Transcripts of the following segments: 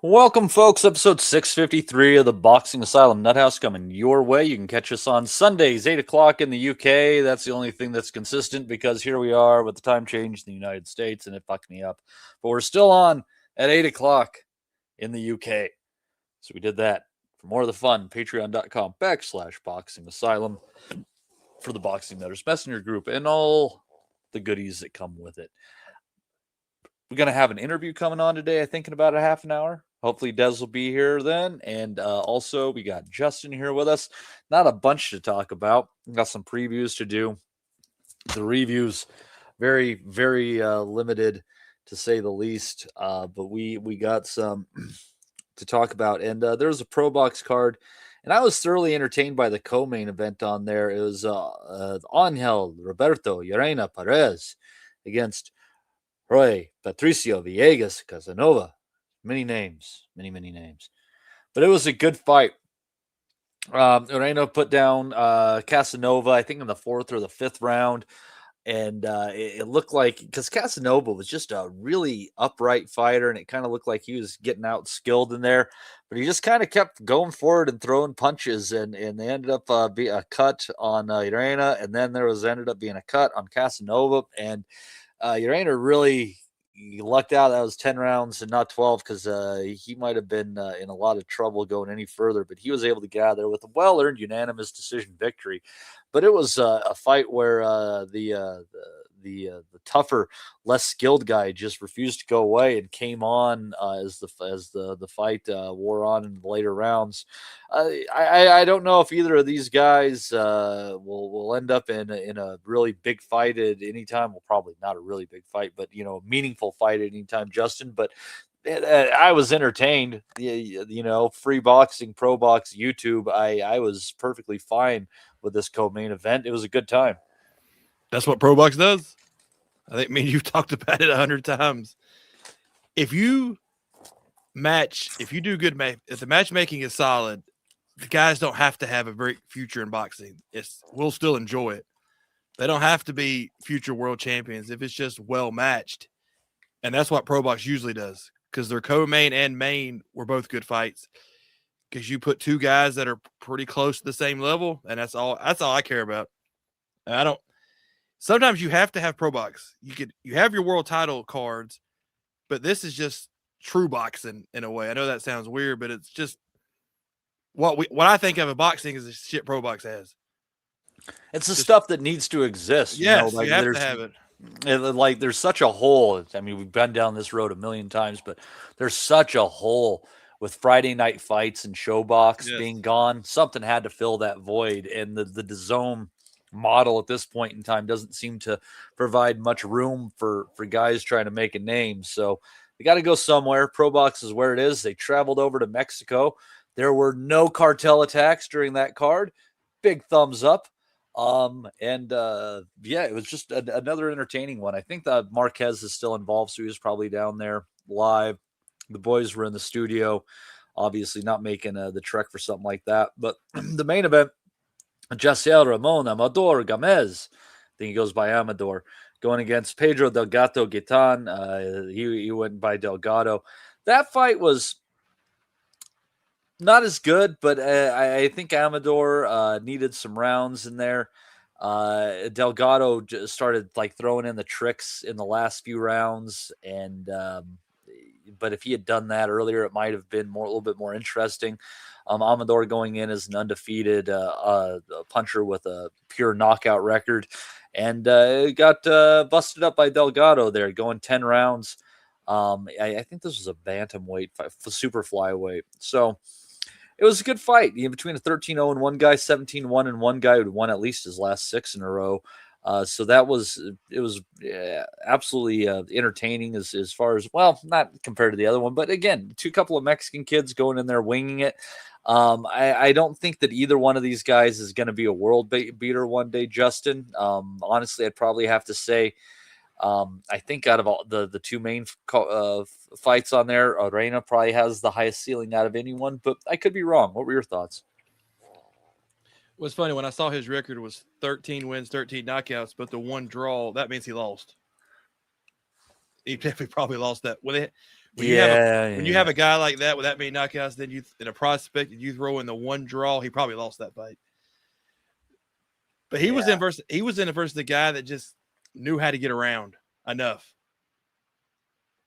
Welcome, folks. Episode 653 of the Boxing Asylum Nuthouse coming your way. You can catch us on Sundays, 8 o'clock in the UK. That's the only thing that's consistent because here we are with the time change in the United States and it fucked me up. But we're still on at 8 o'clock in the UK. So we did that. For more of the fun, patreon.com/boxing asylum for the Boxing Nutters Messenger group and all the goodies that come with it. We're going to have an interview coming on today, I think, in about a half an hour. Hopefully, Des will be here then. And also, we got Justin here with us. Not a bunch to talk about. We got some previews to do. The reviews, very, very limited to say the least. But we got some to talk about. And there was a Probox card. And I was thoroughly entertained by the co-main event on there. It was Angel Roberto Llerena Perez against Roy Patricio Villegas Casanova. Many names, many names. But it was a good fight. Moreno put down Casanova, I think, in the fourth or the fifth round. And it looked like, because Casanova was just a really upright fighter, and it kind of looked like he was getting out skilled in there. But he just kind of kept going forward and throwing punches, and they ended up being a cut on Llerena, and then ended up being a cut on Casanova. And Urena really lucked out. That was 10 rounds and not 12 because he might have been in a lot of trouble going any further, but he was able to get out of there with a well-earned unanimous decision victory. But it was a fight where the tougher, less skilled guy just refused to go away and came on as the fight wore on in the later rounds. I don't know if either of these guys will end up in a really big fight at any time. Well, probably not a really big fight, but a meaningful fight at any time, Justin. But I was entertained. Free boxing, pro box, YouTube. I was perfectly fine with this co-main event. It was a good time. That's what Probox does. I think me and you've talked about it 100 times. If you do good, if the matchmaking is solid, the guys don't have to have a great future in boxing. We'll still enjoy it. They don't have to be future world champions if it's just well matched. And that's what Probox usually does, because their co-main and main were both good fights. Because you put two guys that are pretty close to the same level, and that's all I care about. And sometimes you have to have Probox. You have your world title cards, but this is just true boxing in a way. I know that sounds weird, but it's just what I think of a boxing is the shit Probox has. It's the stuff that needs to exist. Yes, you have to have it. Like there's such a hole. I mean, we've been down this road a million times, but there's such a hole with Friday night fights and Showbox being gone. Something had to fill that void, and the DAZN model at this point in time doesn't seem to provide much room for guys trying to make a name. So they got to go somewhere. Probox is where it is. They traveled over to Mexico. There were no cartel attacks during that card. Big thumbs up. It was just another entertaining one. I think that Marquez is still involved, so he was probably down there live. The boys were in the studio, obviously not making the trek for something like that. But the main event, Jaciel Ramon Amador Gamez, I think he goes by Amador, going against Pedro Delgado Gitan. He went by Delgado. That fight was not as good, but I think Amador needed some rounds in there. Delgado just started throwing in the tricks in the last few rounds, and but if he had done that earlier, it might have been a little bit more interesting. Amador going in as an undefeated puncher with a pure knockout record, and got busted up by Delgado there, going 10 rounds. I think this was a bantamweight fight, super flyweight. So it was a good fight between a 13-0 and one guy, 17-1 and one guy who won at least his last 6 in a row. So it was absolutely entertaining as far as, well, not compared to the other one, but again, couple of Mexican kids going in there winging it. I don't think that either one of these guys is going to be a world beater one day, Justin. Honestly, I'd probably have to say, I think out of all the two main fights on there, Reina probably has the highest ceiling out of anyone, but I could be wrong. What were your thoughts? What's funny, when I saw his record was 13 wins, 13 knockouts, but the one draw, that means he lost. He definitely probably lost that. When you have a guy like that with that many knockouts, then you in a prospect and you throw in the one draw, he probably lost that fight. But he was in versus the guy that just knew how to get around enough.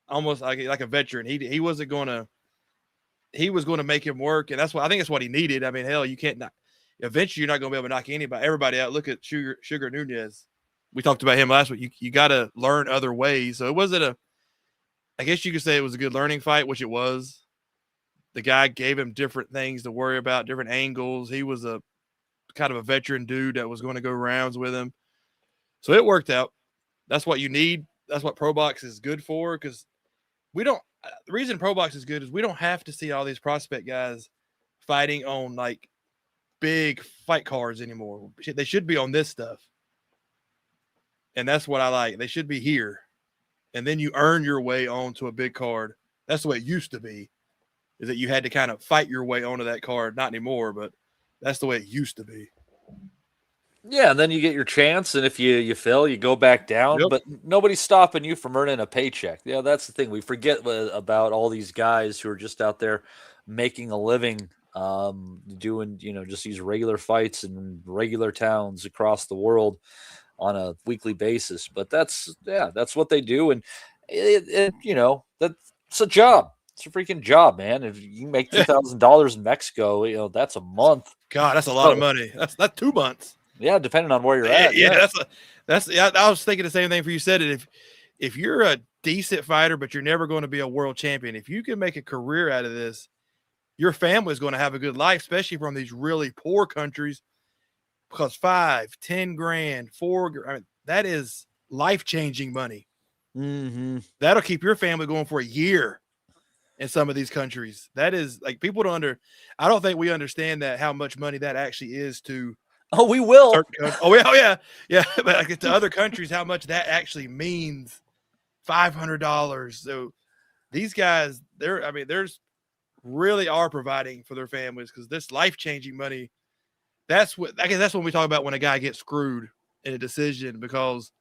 Almost like a veteran. He was going to make him work, and that's what he needed. I mean, hell, you can't knock. Eventually, you're not going to be able to knock everybody out. Look at Sugar Nunez. We talked about him last week. You got to learn other ways. So it wasn't I guess you could say it was a good learning fight, which it was. The guy gave him different things to worry about, different angles. He was a kind of a veteran dude that was going to go rounds with him. So it worked out. That's what you need. That's what Probox is good for, because the reason Probox is good is we don't have to see all these prospect guys fighting on like big fight cards anymore. They should be on this stuff. And that's what I like. They should be here. And then you earn your way onto a big card. That's the way it used to be, is that you had to kind of fight your way onto that card. Not anymore, but that's the way it used to be. Yeah, and then you get your chance, and if you fail, you go back down. Yep. But nobody's stopping you from earning a paycheck. Yeah, that's the thing. We forget about all these guys who are just out there making a living, doing just these regular fights in regular towns across the world on a weekly basis. But that's what they do, and that's a job. It's a freaking job, man. If you make $2,000 in Mexico, that's a month. God, that's a lot of money. That's 2 months. Yeah, depending on where you're at. Yeah, I was thinking the same thing for you said it. If you're a decent fighter, but you're never going to be a world champion, if you can make a career out of this, your family is going to have a good life, especially from these really poor countries, because 5, 10 grand, 4, I mean, that is life-changing money. Mm-hmm. That'll keep your family going for a year in some of these countries. That is like, people I don't think we understand that, how much money that actually is to. Oh, we will. Yeah. But like to other countries, how much that actually means. $500. So these guys, there's really are providing for their families, because this life-changing money. I guess that's when we talk about when a guy gets screwed in a decision, because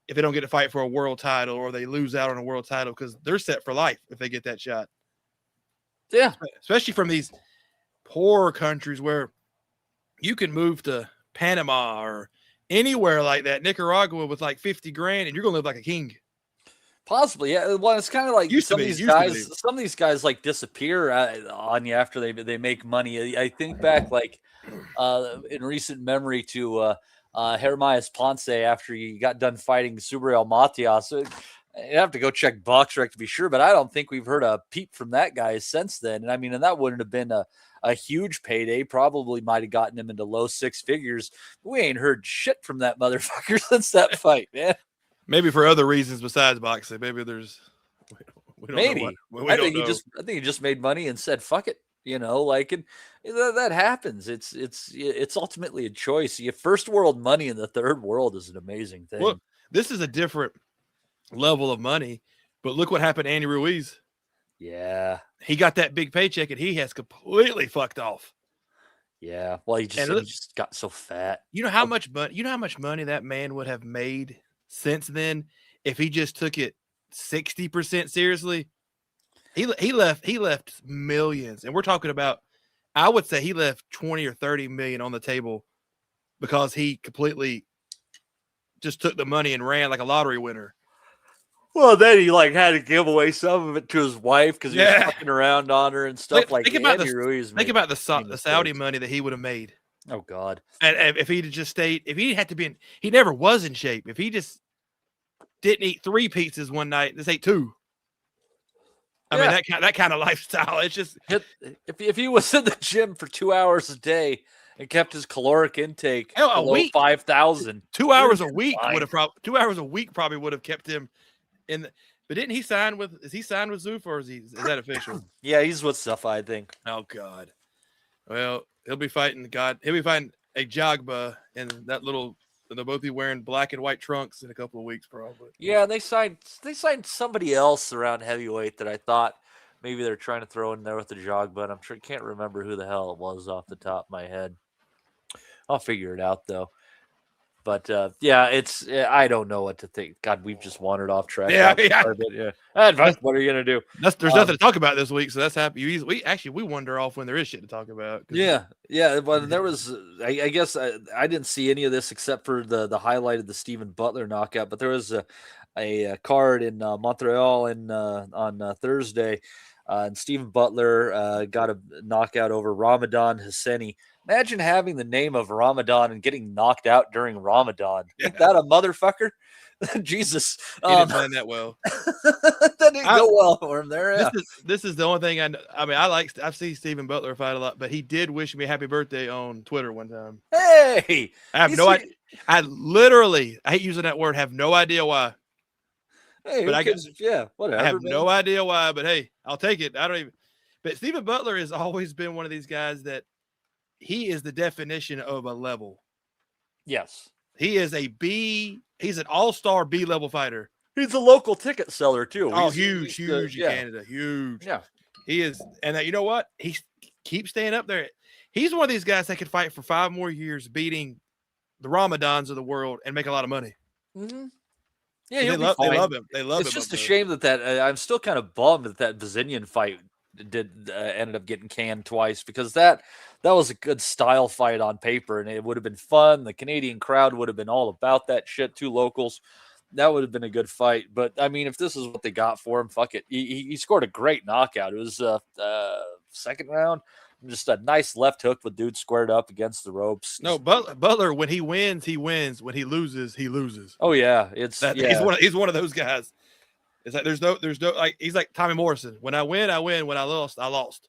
if they don't get to fight for a world title, or they lose out on a world title, because they're set for life if they get that shot. Yeah, especially from these poor countries where you can move to Panama or anywhere like that, Nicaragua, with like 50 grand, and you're going to live like a king. Possibly, yeah. Well, it's kind of like some of these guys like disappear on you after they make money. I think back like in recent memory to Jeremias Ponce after he got done fighting Subriel Matias. You have to go check BoxRec to be sure, but I don't think we've heard a peep from that guy since then. And and that wouldn't have been a huge payday. Probably might have gotten him into low 6 figures. We ain't heard shit from that motherfucker since that fight, man. Maybe for other reasons besides boxing. Maybe there's maybe. I think he just made money and said fuck it. That happens. It's ultimately a choice. First world money in the third world is an amazing thing. Look, this is a different level of money, but look what happened to Andy Ruiz. Yeah, he got that big paycheck and he has completely fucked off. Yeah, well, he just got so fat. You know how much money that man would have made since then if he just took it 60% seriously. He left millions, and we're talking about, I would say he left 20 or 30 million on the table because he completely just took the money and ran like a lottery winner. Well, then he had to give away some of it to his wife because he was fucking around on her and stuff. Think about the Saudi money that he would have made. Oh God! And if he'd just stayed, if he had to be he never was in shape. If he just didn't eat 3 pizzas one night, just ate 2. I mean that kind of lifestyle. It's just if he was in the gym for 2 hours a day and kept his caloric intake below 5,000, 2 hours a week would have 2 hours a week probably would have kept him in. But didn't he sign with? Is he signed with Zuffa, or is that official? Yeah, he's with Zuffa, I think. Oh God. Well, he'll be fighting a Jagba and that little. They'll both be wearing black and white trunks in a couple of weeks, probably. Yeah, they signed somebody else around heavyweight that I thought maybe they're trying to throw in there with the jog, but I'm sure can't remember who the hell it was off the top of my head. I'll figure it out though. But yeah, it's I don't know what to think. God, we've just wandered off track. Yeah. What are you gonna do? There's nothing to talk about this week, so that's happy. We wander off when there is shit to talk about. Yeah. But there was, I guess, I didn't see any of this except for the highlight of the Stephen Butler knockout. But there was a card in Montreal on Thursday, and Stephen Butler got a knockout over Ramadan Hassani. Imagine having the name of Ramadan and getting knocked out during Ramadan. Ain't that a motherfucker? Jesus. He didn't plan that well. That didn't go well for him there. Yeah. This is the only thing I know. I mean, I've seen Stephen Butler fight a lot, but he did wish me happy birthday on Twitter one time. Hey, I have no idea. I hate using that word, have no idea why. Hey, but whatever. I have no idea why, but hey, I'll take it. I don't even. But Stephen Butler has always been one of these guys that he is the definition of a level. Yes. He is a B. He's an all-star B-level fighter. He's a local ticket seller too. Oh, huge in Canada. Huge. Yeah. He is. And you know what? He keeps staying up there. He's one of these guys that could fight for 5 more years, beating the Ramadans of the world and make a lot of money. Mm-hmm. Yeah, they love him. They love him. It's just a shame that I'm still kind of bummed that Bazinian fight ended up getting canned twice, because that was a good style fight on paper, and it would have been fun. The Canadian crowd would have been all about that shit. 2 locals, that would have been a good fight. But I mean, if this is what they got for him, fuck it. He scored a great knockout. It was second round, just a nice left hook with dude squared up against the ropes. No, Butler, when he wins, he wins. When he loses, he loses. Oh yeah, he's one of those guys. It's like there's no like, he's like Tommy Morrison. When I win, I win. When I lost, I lost.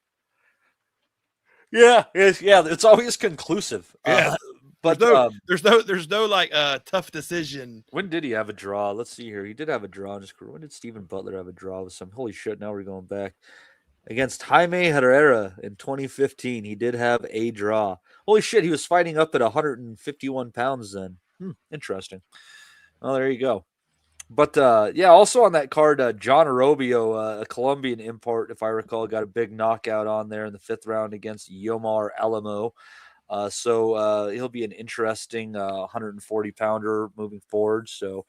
Yeah, it's always conclusive. Yeah, but there's no like tough decision. When did he have a draw? Let's see here. He did have a draw in his career. When did Stephen Butler have a draw with some? Holy shit! Now we're going back against Jaime Herrera in 2015. He did have a draw. Holy shit! He was fighting up at 151 pounds then. Interesting. Well, there you go. But also on that card, John Arobio, a Colombian import, if I recall, got a big knockout on there in the 5th round against Yomar Alamo. So he'll be an interesting 140-pounder moving forward. So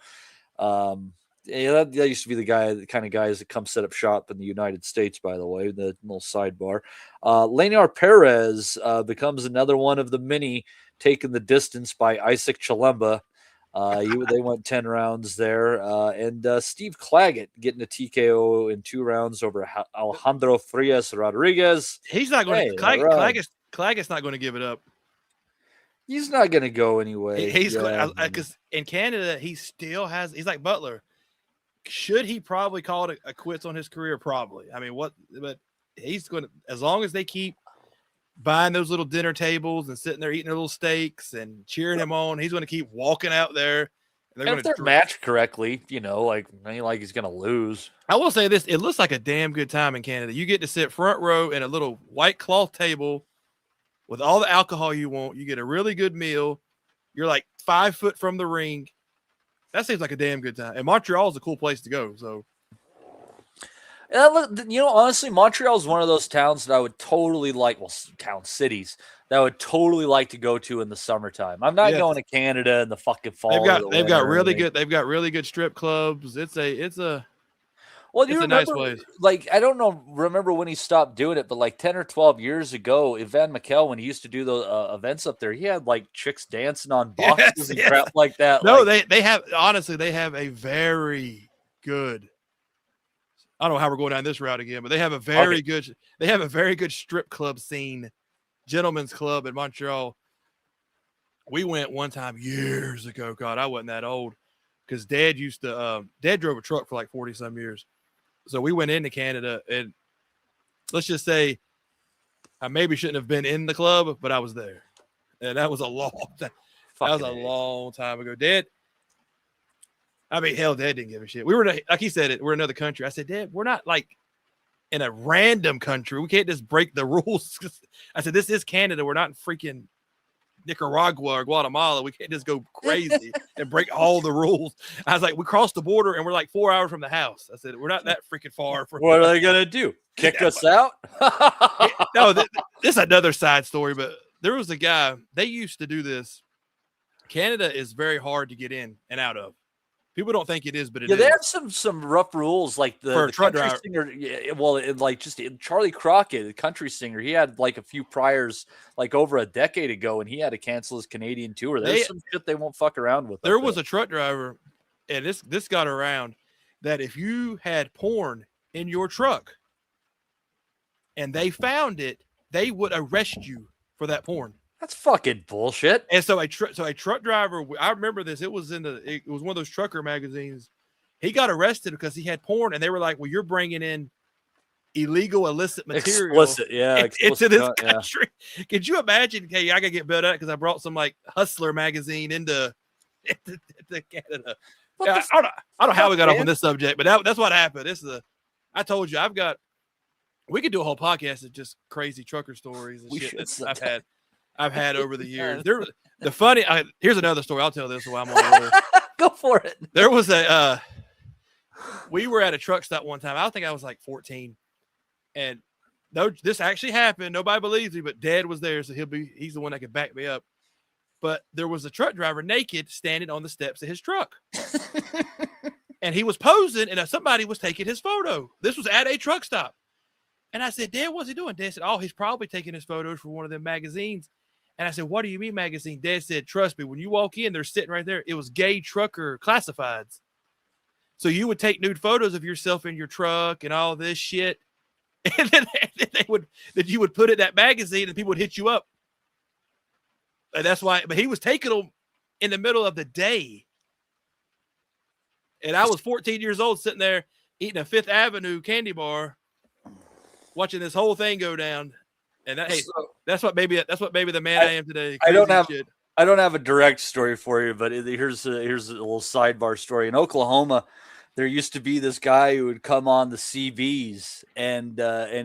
that used to be the kind of guys that come set up shop in the United States, by the way, the little sidebar. Leonard Perez becomes another one of the many taken the distance by Isaac Chilemba. They went 10 rounds there, and Steve Claggett getting a TKO in 2 rounds over Alejandro Frias Rodriguez. He's not going to Claggett's not going to give it up. He's not going to go anyway. He's going because in Canada he's like Butler. Should he probably call it a quits on his career? Probably. I mean, but he's going to, as long as they keep buying those little dinner tables and sitting there eating their little steaks and cheering him on, he's going to keep walking out there. And if they're matched correctly, like he's going to lose. I will say this: it looks like a damn good time in Canada. You get to sit front row in a little white cloth table with all the alcohol you want. You get a really good meal. You're like 5 foot from the ring. That seems like a damn good time. And Montreal is a cool place to go. So. Honestly, Montreal is one of those towns that I would totally like. Well, cities that I would totally like to go to in the summertime. I'm not going to Canada in the fucking fall. They've got really good strip clubs. It's a nice place. Like, I don't remember when he stopped doing it, but like 10 or 12 years ago, Evan McKell, when he used to do those events up there, he had like chicks dancing on boxes and crap like that. No, they have a very good. I don't know how we're going down this route again, but they have a very good strip club scene, gentlemen's club in Montreal. We went one time years ago. God, I wasn't that old, because Dad drove a truck for like 40 some years. So we went into Canada, and let's just say I maybe shouldn't have been in the club, but I was there. And that was a long time. Long time ago. Dad didn't give a shit. We were, like he said, we're another country. I said, Dad, we're not like in a random country. We can't just break the rules. I said, this is Canada. We're not in freaking Nicaragua or Guatemala. We can't just go crazy and break all the rules. I was like, we crossed the border and we're like 4 hours from the house. I said, we're not that freaking far from. What are they gonna do? Kick us out? No, this is another side story. But there was a guy. They used to do this Canada is very hard to get in and out of. People don't think it is, but it Yeah, is. they have some rough rules, like For a the truck country driver. singer. Yeah, well, like just Charlie Crockett, the country singer, he had like a few priors, like over a decade ago, and he had to cancel his Canadian tour. There's some shit they won't fuck around with. There was a truck driver, and this got around, that if you had porn in your truck and they found it, they would arrest you for that porn. That's fucking bullshit. And so a truck driver, I remember this. It was it was one of those trucker magazines. He got arrested because he had porn, and they were like, "Well, you're bringing in illegal, illicit material into this country." Yeah. Could you imagine? Hey, I gotta get bailed out because I brought some like Hustler magazine into Canada. Yeah, I don't know how we got off on this subject, but that's what happened. I told you, we could do a whole podcast of just crazy trucker stories and shit that I've had over the years. Here's another story. I'll tell this while I'm on the roll. Go for it. There was we were at a truck stop one time. I think I was like 14, and this actually happened. Nobody believes me, but Dad was there, so he's the one that could back me up. But there was a truck driver naked standing on the steps of his truck, and he was posing, and somebody was taking his photo. This was at a truck stop, and I said, "Dad, what's he doing?" Dad said, "Oh, he's probably taking his photos for one of them magazines." And I said, "What do you mean magazine?" Dad said, "Trust me, when you walk in, they're sitting right there. It was gay trucker classifieds. So you would take nude photos of yourself in your truck and all this shit. And then you would put it in that magazine and people would hit you up. And that's why, but he was taking them in the middle of the day. And I was 14 years old sitting there eating a Fifth Avenue candy bar, watching this whole thing go down. And that's what maybe the man I am today. I don't have a direct story for you, but here's a little sidebar story. In Oklahoma, there used to be this guy who would come on the CBs and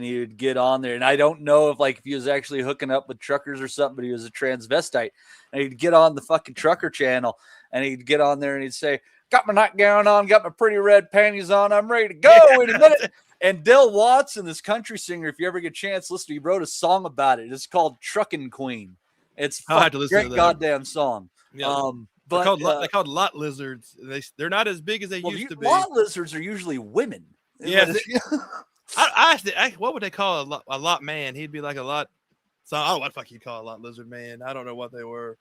he would get on there. And I don't know if he was actually hooking up with truckers or something, but he was a transvestite. And he'd get on the fucking trucker channel and he'd get on there and he'd say, "Got my nightgown on, got my pretty red panties on, I'm ready to go in a minute." And Dale Watson, this country singer, if you ever get a chance, listen, he wrote a song about it. It's called "Truckin' Queen." It's a great goddamn song. Yeah. But they're called lot lizards. They're not as big as they used to be. Lot lizards are usually women. Yeah. I asked, what would they call a lot man? He'd be like a lot. So I don't know what the fuck you'd call a lot lizard man. I don't know what they were.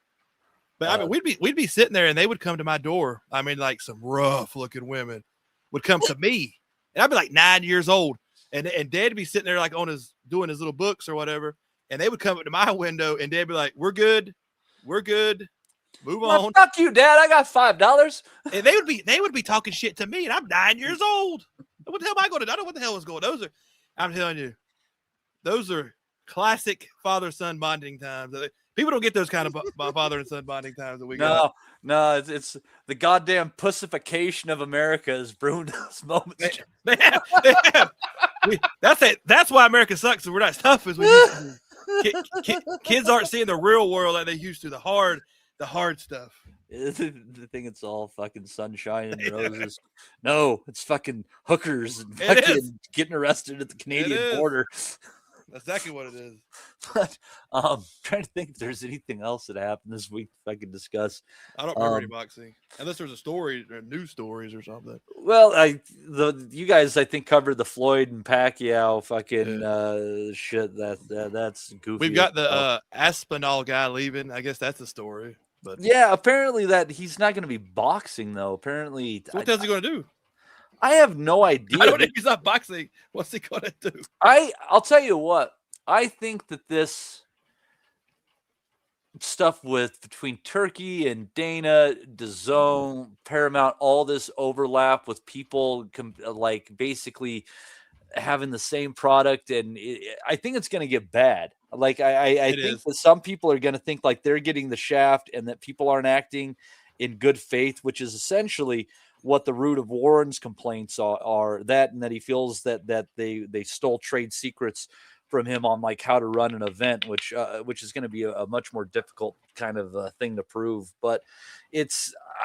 But I mean, we'd be sitting there and they would come to my door. I mean, like some rough looking women would come to me. And I'd be like 9 years old. And Dad'd be sitting there like doing his little books or whatever. And they would come up to my window and Dad'd be like, "We're good. Move on." Fuck you, Dad. I got $5. And they would be talking shit to me, and I'm 9 years old. What the hell am I going to do? I don't know what the hell was going on. I'm telling you, those are classic father-son bonding times. People don't get those kind of father and son bonding times that we got. No, it's the goddamn pussification of America has ruined those moments. They have. That's why America sucks, and we're not as tough as we used to be. Kids aren't seeing the real world like they used to, the hard stuff. I think it's all fucking sunshine and roses. No, it's fucking hookers and fucking getting arrested at the Canadian border. That's exactly what it is. But trying to think if there's anything else that happened this week I can discuss. I don't remember any boxing, unless there's a story or news stories or something. Well, you guys I think covered the Floyd and Pacquiao fucking shit. That's goofy. We've got the Aspinall guy leaving. I guess that's a story. But yeah, apparently that he's not going to be boxing though. Apparently, so what the hell's he going to do? I have no idea. I don't know if he's not boxing. What's he going to do? I'll tell you what. I think that this stuff between Turkey and Dana, DAZN, Paramount, all this overlap with people like basically having the same product, and I think it's going to get bad. Like I think that some people are going to think like they're getting the shaft, and that people aren't acting in good faith, which is essentially what the root of Warren's complaints are. That, and that he feels that they stole trade secrets from him on like how to run an event, which is going to be a much more difficult kind of thing to prove. But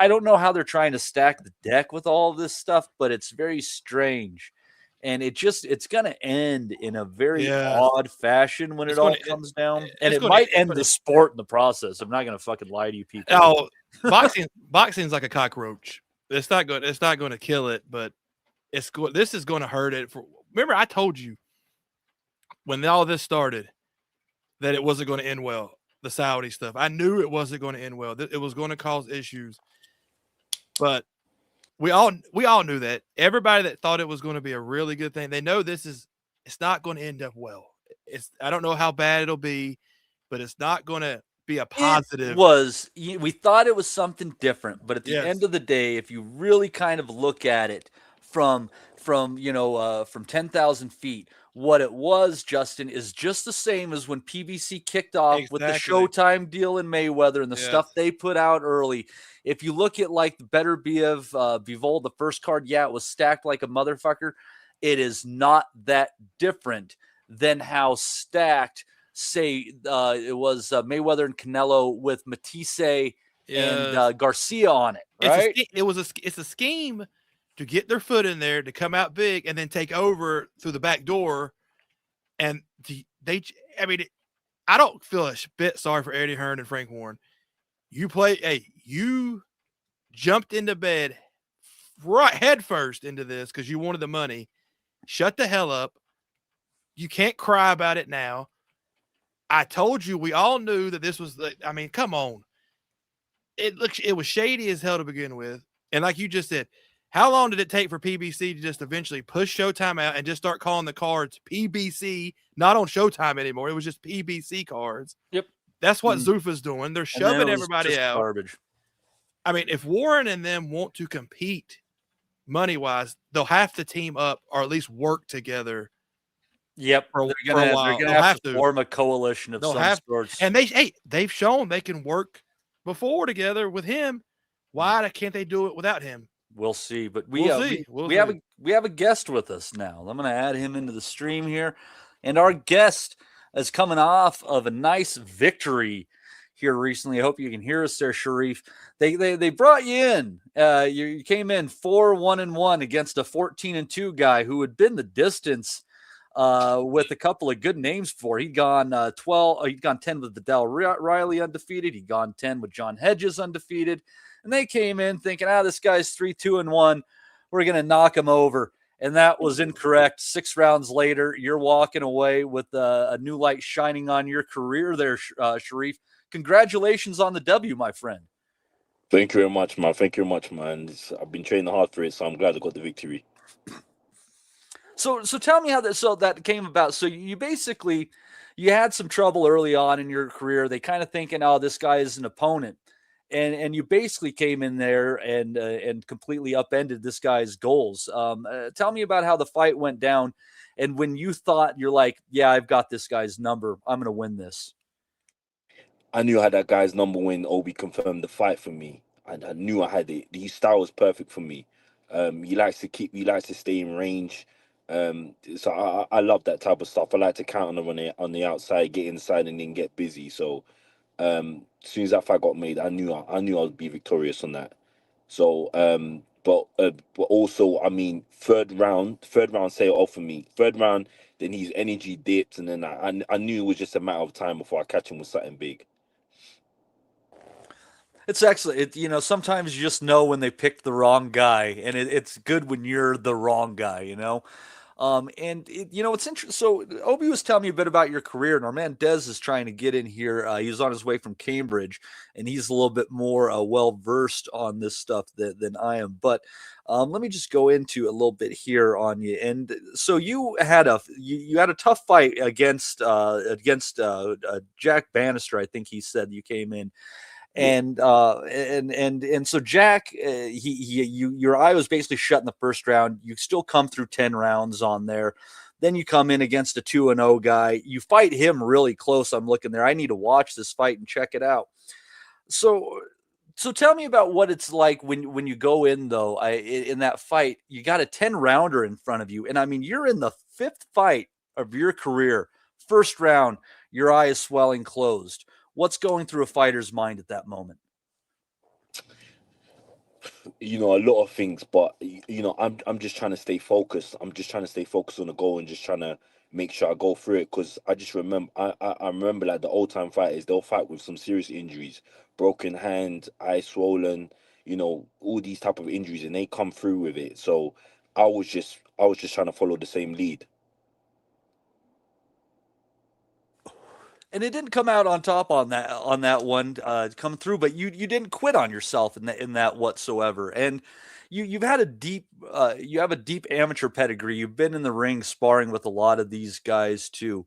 I don't know how they're trying to stack the deck with all of this stuff, but it's very strange. And it's going to end in a very odd fashion when it all comes down. And it might end the sport in the process. I'm not going to fucking lie to you people. Oh, boxing's like a cockroach. It's not going to kill it, but this is going to hurt it. Remember, I told you when all this started that it wasn't going to end well. The Saudi stuff, I knew it wasn't going to end well. It was going to cause issues, but we all knew that. Everybody that thought it was going to be a really good thing, they know it's not going to end up well. I don't know how bad it'll be, but it's not going to be a positive. We thought it was something different, but at the end of the day, if you really kind of look at it from 10,000 feet, what it was, Justin, is just the same as when PBC kicked off with the Showtime deal in Mayweather and the stuff they put out early. If you look at like the Better Bivol, the first card, it was stacked like a motherfucker. It is not that different than how stacked, say, it was Mayweather and Canelo with Matisse and Garcia on it, right? It's a scheme to get their foot in there, to come out big, and then take over through the back door. And I don't feel a bit sorry for Eddie Hearn and Frank Warren. You jumped into bed right head first into this because you wanted the money. Shut the hell up. You can't cry about it now. I told you, we all knew that this was come on. It was shady as hell to begin with. And like you just said, how long did it take for PBC to just eventually push Showtime out and just start calling the cards PBC, not on Showtime anymore? It was just PBC cards. Yep. That's what Zuffa's doing. They're shoving everybody out. Garbage. I mean, if Warren and them want to compete money-wise, they'll have to team up or at least work together. Yep. They're going to have to form a coalition of some sorts. And they've shown they can work before together with him. Why can't they do it without him? We'll see, but we have a guest with us now. I'm going to add him into the stream here, and our guest is coming off of a nice victory here recently. I hope you can hear us there, Sharif. They brought you in. You came in 4-1-1 against a 14-2 guy who had been the distance with a couple of good names before. He'd gone 10 with Vidal Riley undefeated. He'd gone 10 with John Hedges undefeated. And they came in thinking, this guy's 3-2-1. We're going to knock him over. And that was incorrect. 6 rounds later, you're walking away with a new light shining on your career there, Sharif. Congratulations on the W, my friend. Thank you very much, man. I've been training hard for it, so I'm glad I got the victory. So tell me how that came about. So you basically, you had some trouble early on in your career. They kind of thinking, this guy is an opponent. And you basically came in there and completely upended this guy's goals. Tell me about how the fight went down, and when you thought, you're like, I've got this guy's number. I'm going to win this. I knew I had that guy's number when Obi confirmed the fight for me. I knew I had it. His style was perfect for me. He likes to stay in range. So I love that type of stuff. I like to counter them on the outside, get inside, and then get busy. So as soon as that fight got made, I knew I would be victorious on that. So, but also, third round set it off for me. Third round, then his energy dipped, and then I knew it was just a matter of time before I catch him with something big. It's excellent. Sometimes you just know when they picked the wrong guy, and it's good when you're the wrong guy, it's interesting. So Obi was telling me a bit about your career, and our man Dez is trying to get in here. He's on his way from Cambridge, and he's a little bit more well-versed on this stuff than I am. But let me just go into a little bit here on you. And so you had a tough fight against Jack Bannister. I think he said you came in. And so Jack, your eye was basically shut in the first round. You still come through 10 rounds on there. Then you come in against a 2-0 guy. You fight him really close. I'm looking there. I need to watch this fight and check it out. So tell me about what it's like when you go in, though, in that fight. You got a 10-rounder in front of you. And you're in the 5th fight of your career. First round, your eye is swelling closed. What's going through a fighter's mind at that moment? A lot of things, but I'm just trying to stay focused. I'm just trying to stay focused on the goal and just trying to make sure I go through it, because I just remember I remember like the old time fighters, they'll fight with some serious injuries, broken hand, eye swollen, all these type of injuries, and they come through with it. So I was just trying to follow the same lead. And it didn't come out on top on that one come through, but you didn't quit on yourself in that whatsoever. And you've had a deep you have a deep amateur pedigree. You've been in the ring sparring with a lot of these guys too.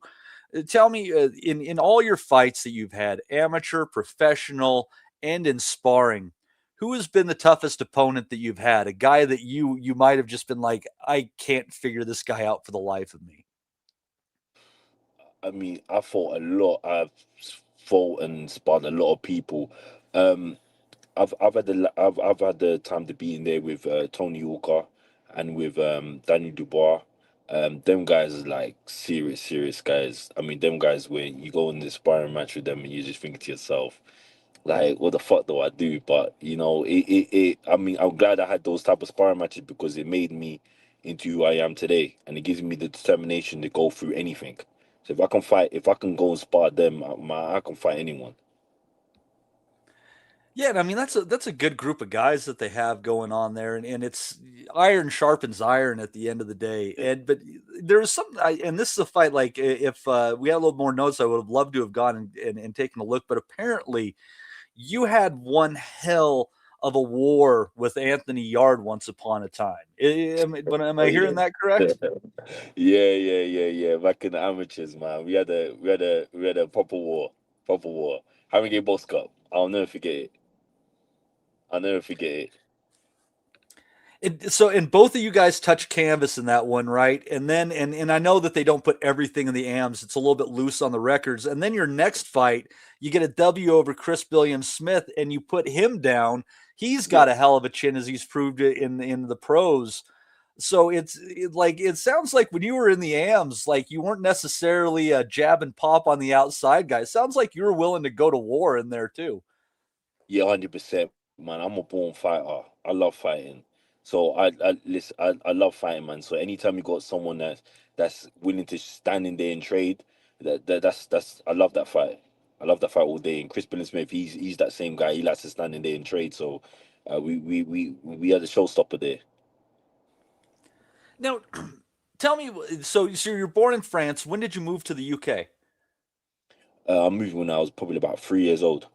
Tell me, in all your fights that you've had, amateur, professional, and in sparring, who has been the toughest opponent that you've had? A guy that you might have just been like, I can't figure this guy out for the life of me. I mean, I fought a lot. I've fought and sparred a lot of people. Um, I've had the time to be in there with Tony Walker and with Daniel Dubois. Them guys are like serious guys. I mean, them guys, when you go in the sparring match with them and you just think to yourself, like, what the fuck do I do? But I mean, I'm glad I had those type of sparring matches, because it made me into who I am today, and it gives me the determination to go through anything. So if I can go and spar them, I can fight anyone. Yeah, and I mean that's a good group of guys that they have going on there, and it's iron sharpens iron at the end of the day. And but there's some, and this is a fight like if we had a little more notes, I would have loved to have gone and taken a look. But apparently, you had one hell of a war with Anthony Yard once upon a time. Am Oh I yeah. hearing that correct? Yeah. Back in the amateurs, man, we had a proper war. Harringay Boss Cup. I'll never forget it. I'll never forget it. So, and both of you guys touch canvas in that one, right? And then, and I know that they don't put everything in the AMs; it's a little bit loose on the records. And then your next fight, you get a W over Chris Billiam Smith, and you put him down. He's got Yeah. a hell of a chin, as he's proved it in the pros. So it sounds like when you were in the AMs, like you weren't necessarily a jab and pop on the outside guy. It sounds like you were willing to go to war in there too. Yeah, 100%, man. I'm a born fighter. I love fighting. So I listen. I love fighting, man. So anytime you got someone that's willing to stand in there and trade, that's I love that fight. I love that fight all day. And Chris Billy Smith, he's that same guy. He likes to stand in there and trade. So we are the showstopper there. Now, tell me, so you're born in France. When did you move to the UK? I moved when I was probably about 3 years old.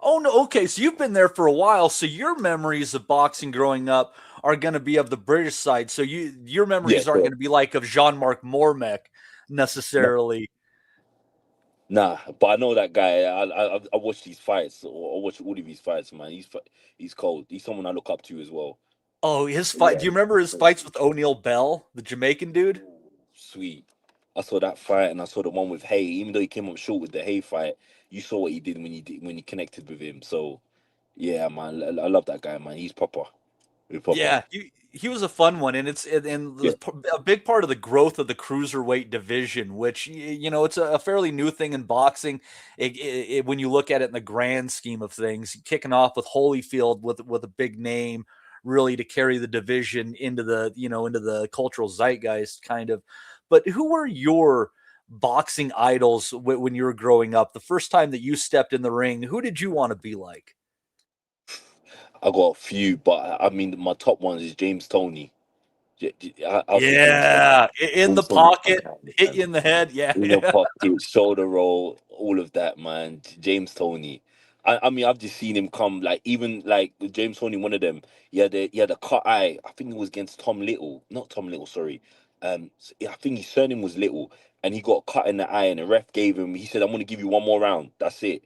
Oh no, okay. So you've been there for a while. So your memories of boxing growing up are going to be of the British side. So your Yeah, memories aren't going correct. to be like of Jean-Marc Mormec necessarily. Nah, but I know that guy. I watch these fights, or I watch all of his fights, man. He's cold. He's someone I look up to as well. Oh, his fight. Yeah. Do you remember his fights with O'Neal Bell, the Jamaican dude? Sweet. I saw that fight, and I saw the one with Hay. Even though he came up short with the Hay fight, you saw what he did when he connected with him. So yeah, man, I love that guy, man. He's proper. He's proper. Yeah, he was a fun one, and Yeah, a big part of the growth of the cruiserweight division, which it's a fairly new thing in boxing. When you look at it in the grand scheme of things, kicking off with Holyfield with a big name, really to carry the division into the cultural zeitgeist, kind of. But who were your boxing idols when you were growing up? The first time that you stepped in the ring, who did you want to be like? I got a few, but I mean, my top ones is James Tony. I'll say James Tony. Yeah, in the James Tony, pocket, hit you in the head. Yeah, in the yeah. pocket, shoulder roll, all of that, man. James Tony. I mean, I've just seen him come, like, even like James Tony, one of them. He had a cut eye. I think it was against Tom Little, not Tom Little, sorry. I think his surname was Little, and he got cut in the eye, and the ref gave him. He said, "I'm going to give you one more round. That's it."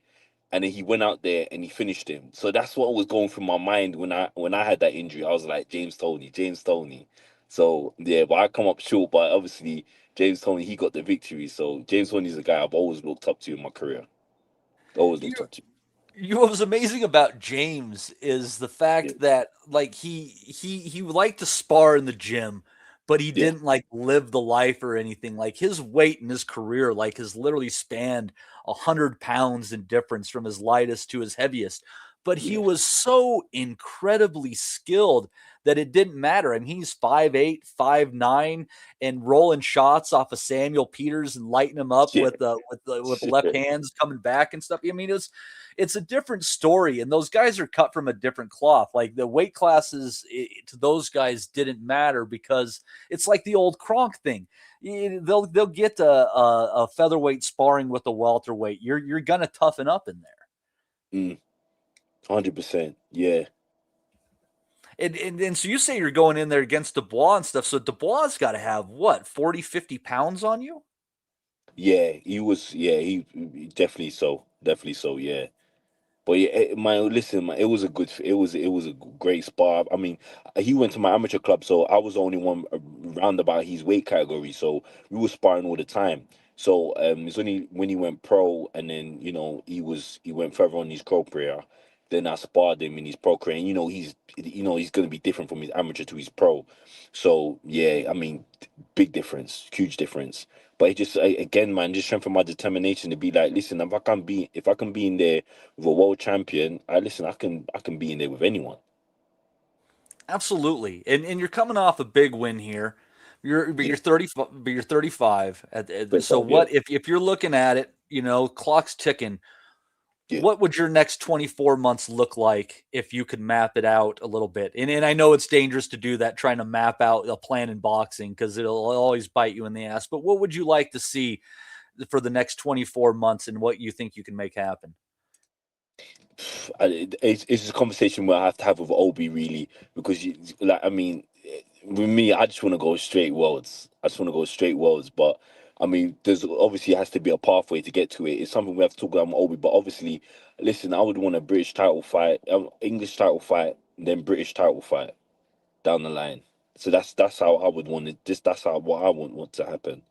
And then he went out there and he finished him. So that's what was going through my mind when I had that injury. I was like, James Tony, James Tony. So yeah, but I come up short. But obviously, James Tony, he got the victory. So James Tony's a guy I've always looked up to in my career. Always looked You, up to. what was amazing about James is the Yeah, fact that like he liked to spar in the gym, but he yeah, didn't like live the life or anything. Like his weight in his career, like has literally spanned 100 pounds in difference from his lightest to his heaviest. But he yeah, was so incredibly skilled that it didn't matter. I mean, he's 5'8", 5'9", and rolling shots off of Samuel Peters and lighting him up with the left hands coming back and stuff. I mean, it's a different story, and those guys are cut from a different cloth. Like the weight classes to those guys didn't matter because it's like the old Kronk thing. They'll get a featherweight sparring with a welterweight. You're gonna toughen up in there. 100%. Yeah. And so you say you're going in there against Dubois and stuff. So Dubois got to have what, 40, 50 pounds on you? Yeah, he was. Yeah, he definitely so. Definitely so. Yeah. But yeah, listen, man, it was a good, it was a great spar. I mean, he went to my amateur club, so I was the only one around about his weight category. So we were sparring all the time. So it's only when he went pro, and then he went further on his pro career. Then I sparred him in his pro career. And, he's going to be different from his amateur to his pro. So yeah, I mean, big difference, huge difference. But it just again, man, just strengthen my determination to be like, listen, if I can be in there with a world champion, I can be in there with anyone. Absolutely. And you're coming off a big win here. You're 30, but you're 35. So what if you're looking at it, clock's ticking. Yeah. What would your next 24 months look like if you could map it out a little bit? And I know it's dangerous to do that, trying to map out a plan in boxing, because it'll always bite you in the ass. But what would you like to see for the next 24 months, and what you think you can make happen? It's a conversation where I have to have with Obi, really, because with me, I just want to go straight worlds. But I mean, there's obviously has to be a pathway to get to it. It's something we have to talk about with Obi. But obviously, listen, I would want a British title fight, English title fight, then British title fight down the line. So that's how I would want it. That's how what I want to happen.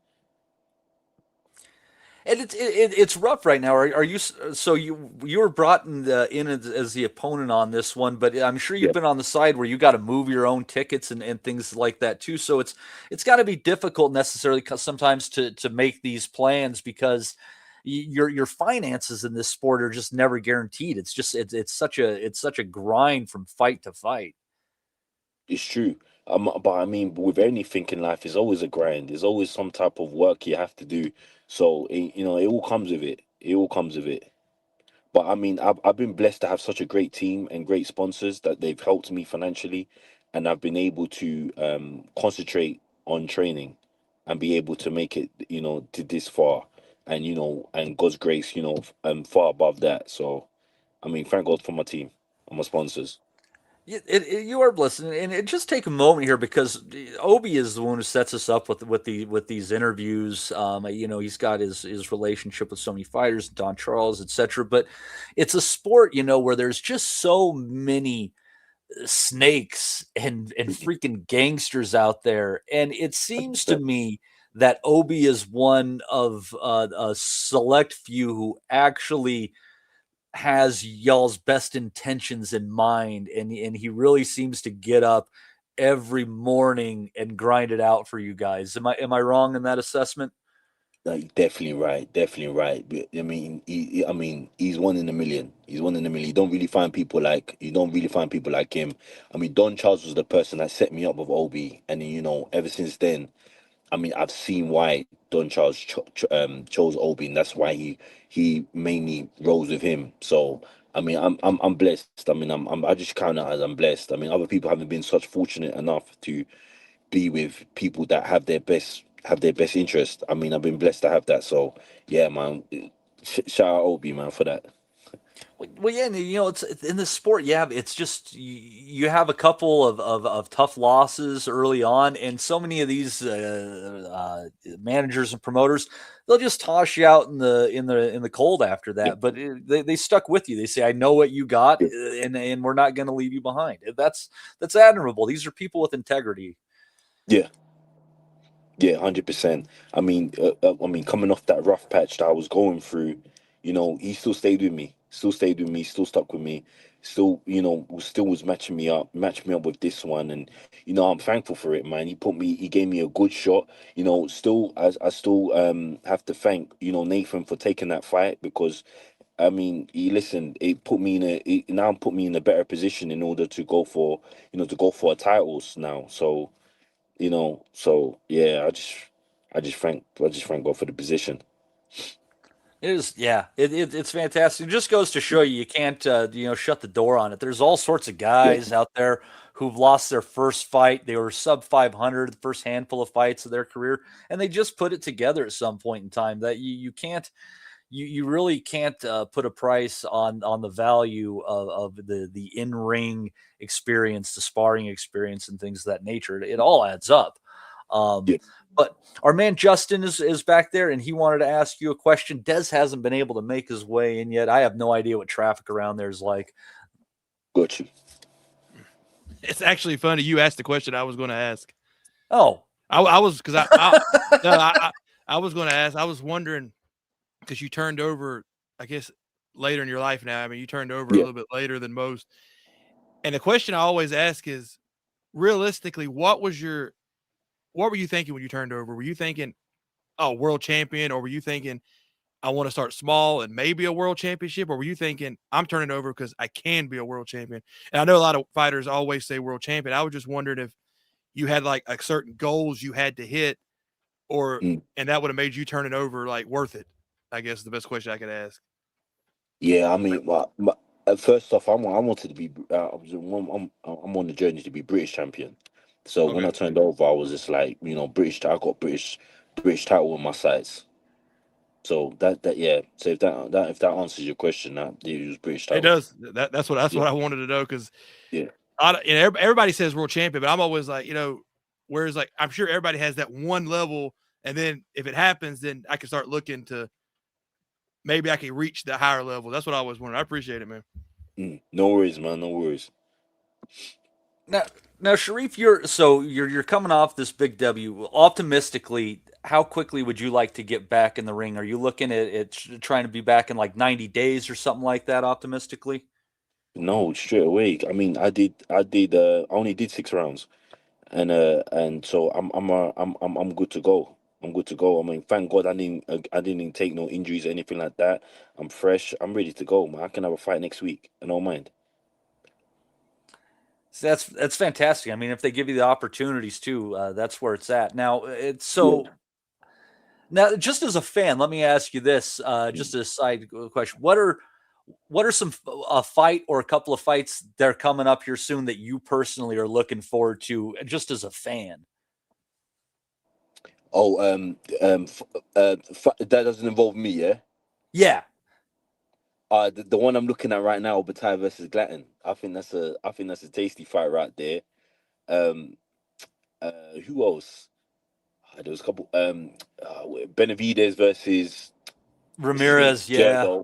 And it's rough right now. Are you, so you were brought in as the opponent on this one, but I'm sure you've been on the side where you got to move your own tickets and things like that too. So it's got to be difficult necessarily sometimes to make these plans, because your finances in this sport are just never guaranteed. It's just it's such a grind from fight to fight. It's true. But I mean, with anything in life, there's always a grind. There's always some type of work you have to do. So it all comes with it. It all comes with it. But I mean, I've been blessed to have such a great team and great sponsors that they've helped me financially, and I've been able to concentrate on training and be able to make it, to this far, and and God's grace, far above that. So, I mean, thank God for my team and my sponsors. You are blessed, and just take a moment here, because Obi is the one who sets us up with these interviews. He's got his relationship with so many fighters, Don Charles, etc. But it's a sport, where there's just so many snakes and freaking gangsters out there, and it seems to me that Obi is one of a select few who actually has y'all's best intentions in mind, and he really seems to get up every morning and grind it out for you guys. Am I wrong in that assessment? No, you're definitely right. Definitely right. But, I mean, he's one in a million. He's one in a million. You don't really find people like him. I mean, Don Charles was the person that set me up with Obi, and ever since then, I mean, I've seen why Don Charles chose Obi, and that's why he mainly rolls with him. So I mean, I'm blessed. I mean, I just count it as I'm blessed. I mean, other people haven't been such fortunate enough to be with people that have their best interest. I mean, I've been blessed to have that. So yeah, man, shout out Obi, man, for that. Well, yeah, and, it's in this sport. Yeah, it's just you have a couple of tough losses early on, and so many of these managers and promoters, they'll just toss you out in the cold after Yeah, that. But they stuck with you. They say, "I know what you got, and we're not going to leave you behind." That's admirable. These are people with integrity. yeah, yeah, 100%. I mean, coming off that rough patch that I was going through, he still stayed with me, still stuck with me, still was matching me up with this one, and I'm thankful for it, man. He gave me a good shot. Still, I still have to thank Nathan for taking that fight, because I mean, listen, it put me in now put me in a better position in order to go for, to go for titles now. So, yeah, I just thank God for the position. It is, yeah. It's fantastic. It just goes to show you can't shut the door on it. There's all sorts of Yeah, guys out there who've lost their first fight. They were sub 500 the first handful of fights of their career, and they just put it together at some point in time. That you can't you really can't put a price on the value of the in ring experience, the sparring experience, and things of that nature. It all adds up. Um, yeah, but our man Justin is back there, and he wanted to ask you a question. Des hasn't been able to make his way in yet. I have no idea what traffic around there is like. got you. It's actually funny. You asked the question I was going to ask. Oh, I was because I was going to ask. I was wondering because you turned over, I guess, later in your life now. I mean, you turned over a Yeah. little bit later than most. And the question I always ask is, realistically, what were you thinking when you turned over? Were you thinking, oh, world champion, or were you thinking, I want to start small and maybe a world championship, or were you thinking, I'm turning over because I can be a world champion? And I know a lot of fighters always say world champion. I was just wondering if you had like a certain goals you had to hit, Mm. and that would have made you turn it over like worth it. I guess is the best question I could ask. Yeah, I mean, first off, I wanted to be. I'm on the journey to be British champion. So when I Okay. turned over, I was just like, British. I got British title on my sides. So yeah. So if that answers your question, that it was British It title. does. That's what Yeah, I wanted to know because yeah, everybody says world champion, but I'm always like, whereas like I'm sure everybody has that one level, and then if it happens, then I can start looking to maybe I can reach the higher level. That's what I always wanted. I appreciate it, man. No worries, man. No worries. now, now, Sharif, you're coming off this big W. Optimistically, how quickly would you like to get back in the ring? Are you looking at trying to be back in like 90 days or something like that? Optimistically. No, straight away. I mean, I only did 6 rounds, and so I'm good to go. I'm good to go. I mean, thank God I didn't take no injuries or anything like that. I'm fresh. I'm ready to go, man. I can have a fight next week. I don't mind. So that's fantastic. I mean, if they give you the opportunities too, that's where it's at. Now, it's Yeah. so now just as a fan, let me ask you this, Mm. just a side question. What are some a fight or a couple of fights that are coming up here soon that you personally are looking forward to, just as a fan? Oh, that doesn't involve me, yeah. Yeah, The one I'm looking at right now, Opetaia versus Glanton. I think that's a tasty fight right there. Um, who else? There was a couple. Benavides versus what's his name? Ramirez. Yeah.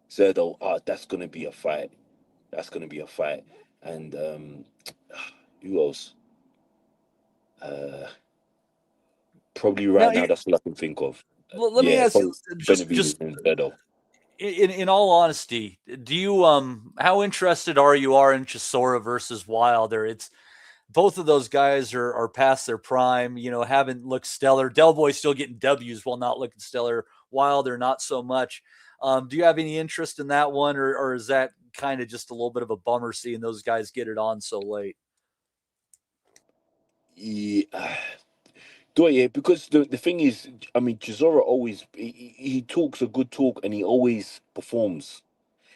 Zerdo. That's gonna be a fight. That's gonna be a fight. And who else? Uh, probably Now, right now. That's all I can think of. let me Yeah, ask you, probably Benavides just and Zerdo. in all honesty, do you how interested are in Chisora versus Wilder? It's both of those guys are past their prime, haven't looked stellar. Del Boy's still getting W's while not looking stellar. Wilder, not so much. Do you have any interest in that one, or is that kind of just a little bit of a bummer seeing those guys get it on so late? Yeah. Do yeah, because the thing is, I mean, Chisora always he talks a good talk and he always performs.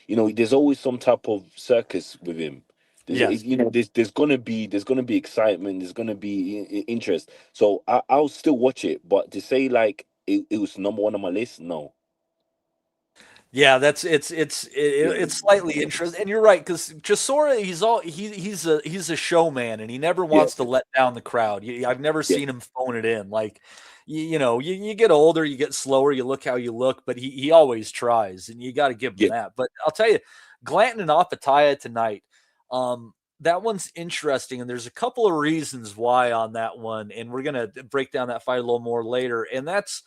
There's always some type of circus with him. Yes. There's gonna be excitement. There's gonna be interest. So I'll still watch it. But to say like it was number one on my list, no. Yeah, Yeah, it's slightly interesting, and you're right because Chisora he's a showman, and he never yeah, wants to let down the crowd. I've never yeah, seen him phone it in. Like you get older, you get slower, you look how you look, but he always tries, and you got to give him yeah. that. But I'll tell you, Glanton and Opetaia tonight, that one's interesting, and there's a couple of reasons why on that one, and we're gonna break down that fight a little more later, and that's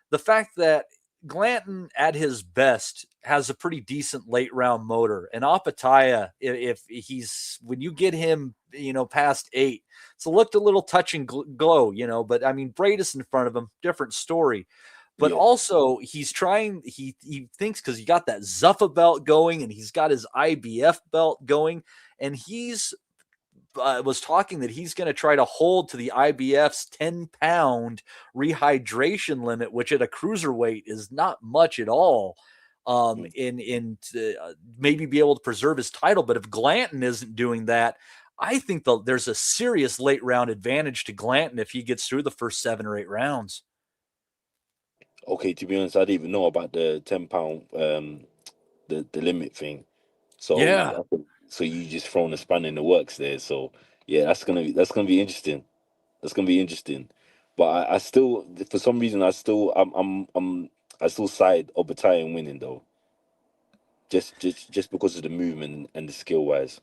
the fact that Glanton at his best has a pretty decent late round motor, and Opetaia, if he's when you get him, past 8, it's looked a little touch and glow, but I mean Bradis in front of him, different story. but also he's trying. He thinks because he got that Zuffa belt going, and he's got his IBF belt going, and he's was talking that he's going to try to hold to the IBF's 10-pound rehydration limit, which at a cruiserweight is not much at all. In to maybe be able to preserve his title. But if Glanton isn't doing that, I think there's a serious late round advantage to Glanton if he gets through the first 7 or 8 rounds. Okay, to be honest, I didn't even know about the 10-pound the limit thing. So Yeah. So you just thrown a span in the works there. So yeah, that's gonna be interesting. That's gonna be interesting. But I still, for some reason, I still side Opetaia in winning though. Just because of the movement and the skill wise.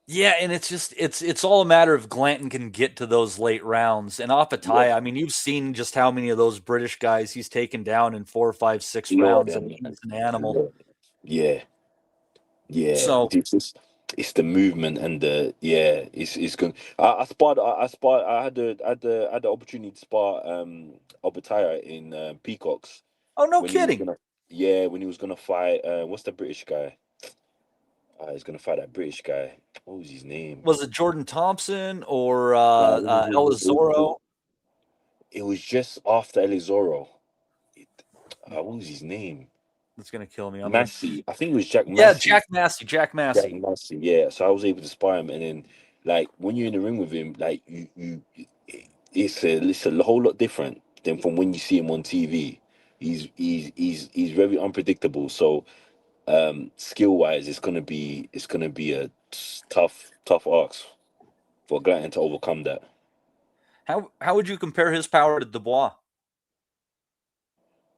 Yeah, and it's all a matter of Glanton can get to those late rounds. And Opetaia, I mean, you've seen just how many of those British guys he's taken down in 4, 5, 6 rounds. I mean, he's an animal. Yeah. So It's the movement and it's good. I had the opportunity to spar Opetaia in Peacocks. Oh, no when kidding. when he was gonna fight what's the British guy? He's gonna fight that British guy. What was his name? Was it Jordan Thompson or No, Elizoro? it was just after Elizoro. What was his name? That's gonna kill me. Massey. I think it was Jack Massey. Yeah, Jack Massey. Jack Massey. Yeah. So I was able to spy him, and then like when you're in the ring with him, like it's a whole lot different than from when you see him on TV. He's very unpredictable. So skill wise, it's gonna be a tough ask for Glanton to overcome that. How would you compare his power to Dubois?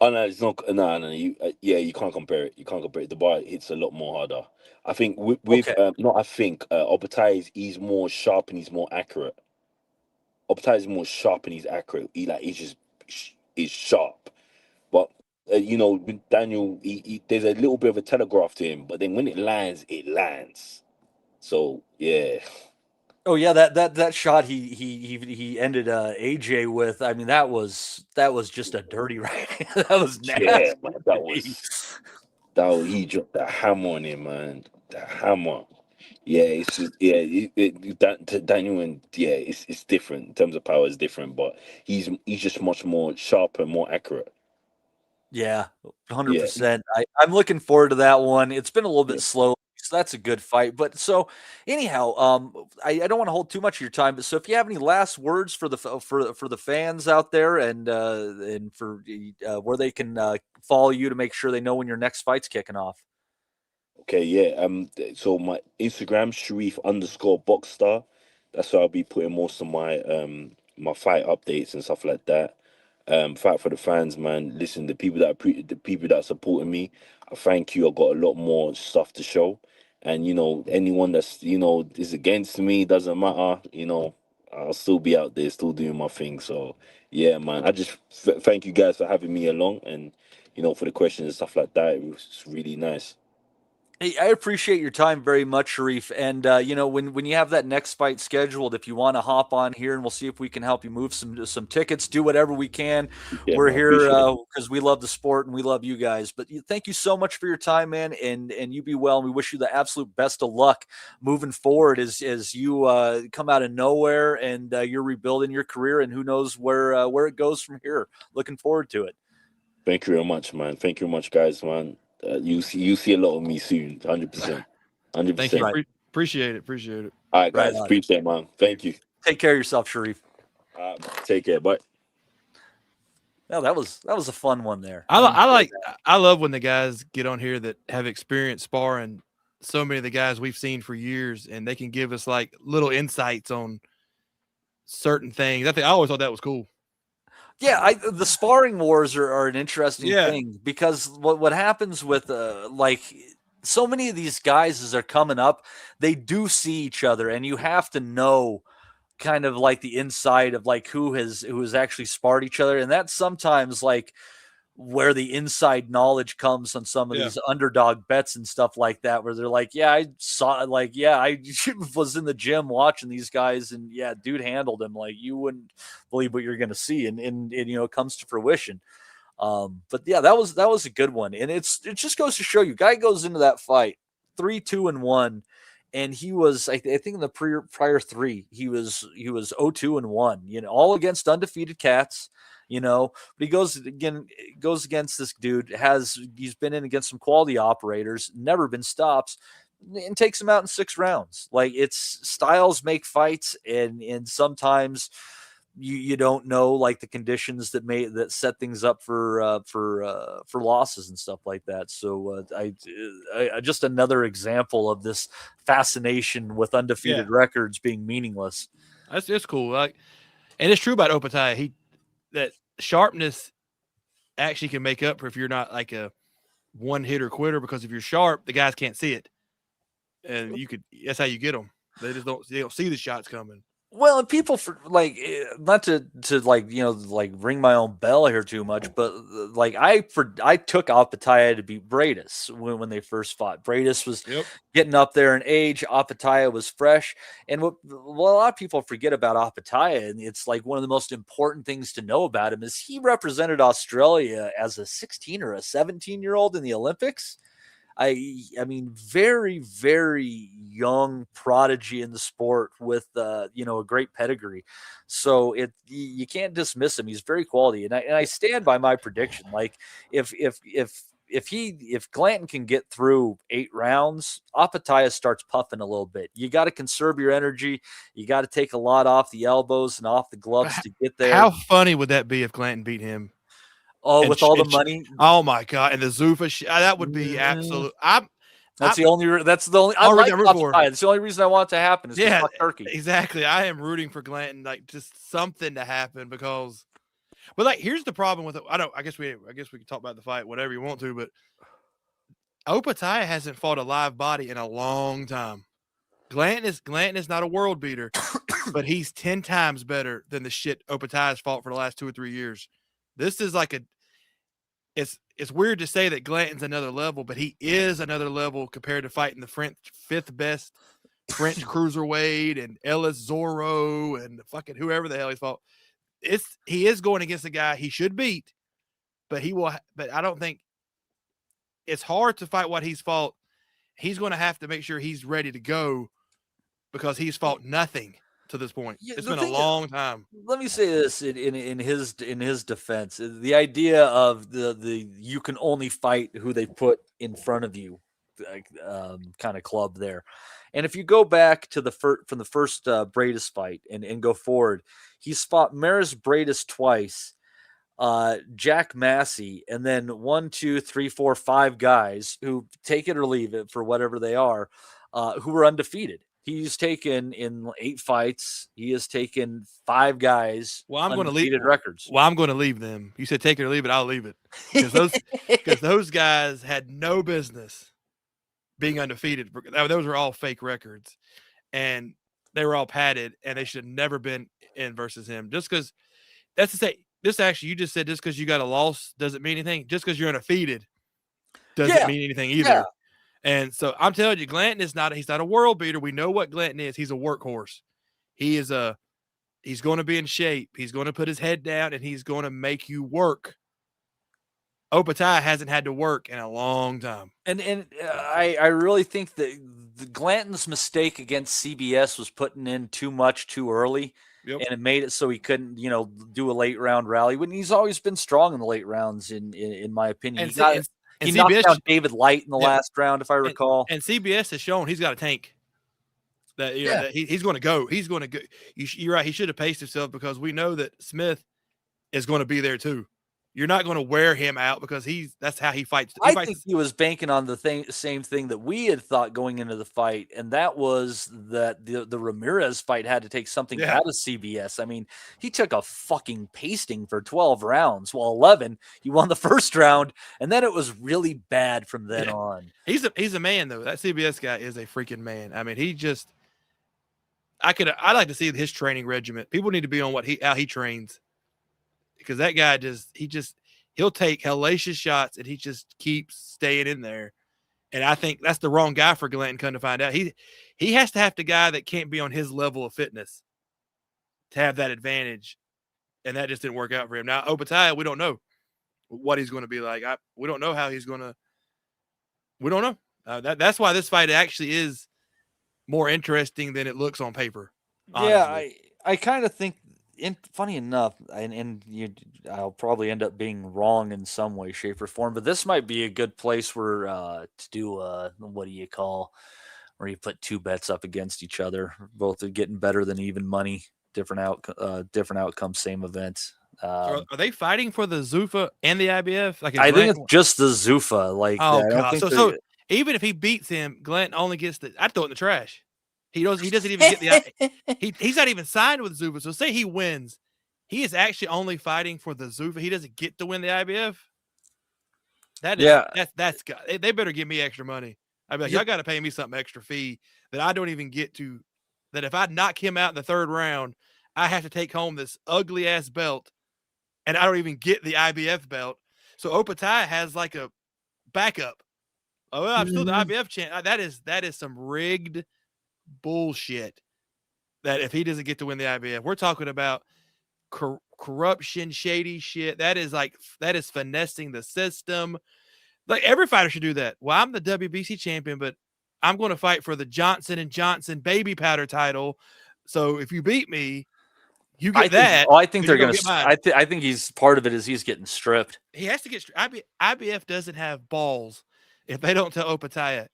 Oh no, it's not. No. You can't compare it. You can't compare it. The bar hits a lot more harder. I think not. I think Opetaia he's more sharp and he's more accurate. Opetaia is more sharp and he's accurate. He's sharp. But with Daniel, there's a little bit of a telegraph to him. But then when it lands. So yeah. Oh yeah, that shot he ended AJ with. I mean, that was just a dirty right. That was nasty. Yeah, man, that he dropped the hammer on him, man. The hammer. Yeah, it's just Daniel, and it's different in terms of power. It's different, but he's just much more sharp and more accurate. Yeah, 100%. I'm looking forward to that one. It's been a little bit slow, so that's a good fight. But so anyhow, I don't want to hold too much of your time. But so if you have any last words for the fans out there, and for where they can follow you to make sure they know when your next fight's kicking off. Okay, yeah. So my Instagram Sharif_Boxstar. That's where I'll be putting most of my my fight updates and stuff like that. Fight for the fans, man. Listen, the people that are supporting me, I thank you. I got a lot more stuff to show, and anyone that's is against me, doesn't matter. I'll still be out there, still doing my thing. So yeah, man. I just thank you guys for having me along, and for the questions and stuff like that. It was really nice. Hey, I appreciate your time very much, Sharif. And when you have that next fight scheduled, if you want to hop on here, and we'll see if we can help you move some tickets, do whatever we can. Yeah, We're man, here because we love the sport and we love you guys. But thank you so much for your time, man. And you be well. And we wish you the absolute best of luck moving forward as you come out of nowhere and you're rebuilding your career. And who knows where it goes from here. Looking forward to it. Thank you very much, man. Thank you very much, guys, man. You see a lot of me soon, 100%. 100%. Thank you. Appreciate it. All right, guys. Appreciate it, man. Thank you. Take care of yourself, Sharif. Take care. Bye. No, that was a fun one there. I love when the guys get on here that have experience sparring so many of the guys we've seen for years, and they can give us like little insights on certain things. I always thought that was cool. Yeah, the sparring wars are an interesting thing because what happens with so many of these guys as they're coming up, they do see each other, and you have to know kind of like the inside of like who has actually sparred each other, and that's sometimes like where the inside knowledge comes on some of these underdog bets and stuff like that, where they're like, I was in the gym watching these guys, and dude handled him like you wouldn't believe what you're going to see, and it comes to fruition. But yeah, that was a good one, and it just goes to show you, guy goes into that fight 3-2-1, and he was I think in the prior three he was 0-2-1, all against undefeated cats. But he goes against this dude, he's been in against some quality operators, never been stopped, and takes him out in 6 rounds. Like, it's styles make fights, and sometimes you don't know, like, the conditions that set things up for losses and stuff like that. So I just another example of this fascination with undefeated records being meaningless. That's cool. Like, and it's true about Opetaia. That sharpness actually can make up for if you're not like a one hitter quitter, because if you're sharp, the guys can't see it, and that's how you get them. They don't see the shots coming. Well, and people, not to ring my own bell here too much, but I took Opetaia to beat Bradis when they first fought. Bradis was getting up there in age. Opetaia was fresh, and what a lot of people forget about Opetaia, and it's like one of the most important things to know about him, is he represented Australia as a 16 or a 17-year-old in the Olympics. I mean, very, very young prodigy in the sport with a great pedigree. So you can't dismiss him. He's very quality, and I stand by my prediction. Like, if Glanton can get through 8 rounds, Opetaia starts puffing a little bit. You got to conserve your energy. You got to take a lot off the elbows and off the gloves to get there. How funny would that be if Glanton beat him? Oh, with all the money. Oh my God. And the Zuffa that would be absolute. That's the only. I like Opetaia. That's the only reason I want it to happen is fuck Turkey. Exactly. I am rooting for Glanton, like, just something to happen, because. But, like, here's the problem with it. I guess we can talk about the fight, whatever you want to, but Opetaia hasn't fought a live body in a long time. Glanton is not a world beater, but he's 10 times better than the shit Opetaia's fought for the last 2 or 3 years. This is like it's weird to say that Glanton's another level, but he is another level compared to fighting the French 5th best French cruiserweight and Ellis Zorro and fucking whoever the hell he's fought. He is going against a guy he should beat, but I don't think it's hard to fight what he's fought. He's going to have to make sure he's ready to go, because he's fought nothing to this point. It's been a long time. Let me say this in his defense: the idea of the you can only fight who they put in front of you, kind of club there. And if you go back to from the first Bradis fight and go forward, he's fought Maris Bradis twice, Jack Massey, and then 1, 2, 3, 4, 5 guys who, take it or leave it for whatever they are, who were undefeated. He's taken in 8 fights. He has taken 5 guys. Well, I'm going to leave records. Well, I'm going to leave them. You said take it or leave it. I'll leave it, because those guys had no business being undefeated. Those were all fake records, and they were all padded, and they should have never been in versus him. Just because that's to say, this actually, you just said just because you got a loss doesn't mean anything. Just because you're undefeated doesn't mean anything either. Yeah. And so I'm telling you, Glanton he's not a world beater. We know what Glanton is. He's a workhorse. He's going to be in shape. He's going to put his head down, and he's going to make you work. Opetaia hasn't had to work in a long time. And I really think that Glanton's mistake against CBS was putting in too much too early. Yep. And it made it so he couldn't, do a late round rally, when he's always been strong in the late rounds, in my opinion. He knocked down David Light in the last round, if I recall. And CBS has shown he's got a tank. That that he's going to go. He's going to go. You're right. He should have paced himself, because we know that Smith is going to be there too. You're not going to wear him out, because that's how he fights. I think he was banking on the same thing that we had thought going into the fight, and that was that the Ramirez fight had to take something out of CBS. I mean, he took a fucking pasting for 12 rounds. Well, 11, he won the first round, and then it was really bad from then on. He's a man, though. That CBS guy is a freaking man. I mean, I'd like to see his training regimen. People need to be on how he trains. Because that guy he'll take hellacious shots, and he just keeps staying in there. And I think that's the wrong guy for Glanton, come to find out. He has to have the guy that can't be on his level of fitness to have that advantage. And that just didn't work out for him. Now, Opetaia, we don't know. what he's going to be like. We don't know how he's going to. We don't know. That's why this fight actually is more interesting than it looks on paper. Honestly. Yeah, I kind of think. Funny enough, I'll probably end up being wrong in some way, shape, or form. But this might be a good place where to do what do you call, where you put two bets up against each other, both are getting better than even money, different outcome, same event. So are they fighting for the Zuffa and the IBF? Like I think it's just the Zuffa. Like, oh I don't god, think so even if he beats him, Glanton only gets I'd throw it in the trash. He doesn't even get the. He's not even signed with Zuffa. So say he wins, he is actually only fighting for the Zuffa. He doesn't get to win the IBF. That's they better give me extra money. I'd be like, y'all got to pay me something extra fee that I don't even get to. That if I knock him out in the third round, I have to take home this ugly ass belt, and I don't even get the IBF belt. So Opetaia has like a backup. Oh, well, I'm still the IBF champ. That is some rigged bullshit. That if he doesn't get to win the IBF, we're talking about corruption, shady shit. That is finessing the system. Like every fighter should do that. Well, I'm the WBC champion, but I'm going to fight for the Johnson & Johnson baby powder title. So if you beat me, you get that. I think they're going to. I think he's part of it is he's getting stripped. He has to get stripped. IBF doesn't have balls if they don't tell Opetaia,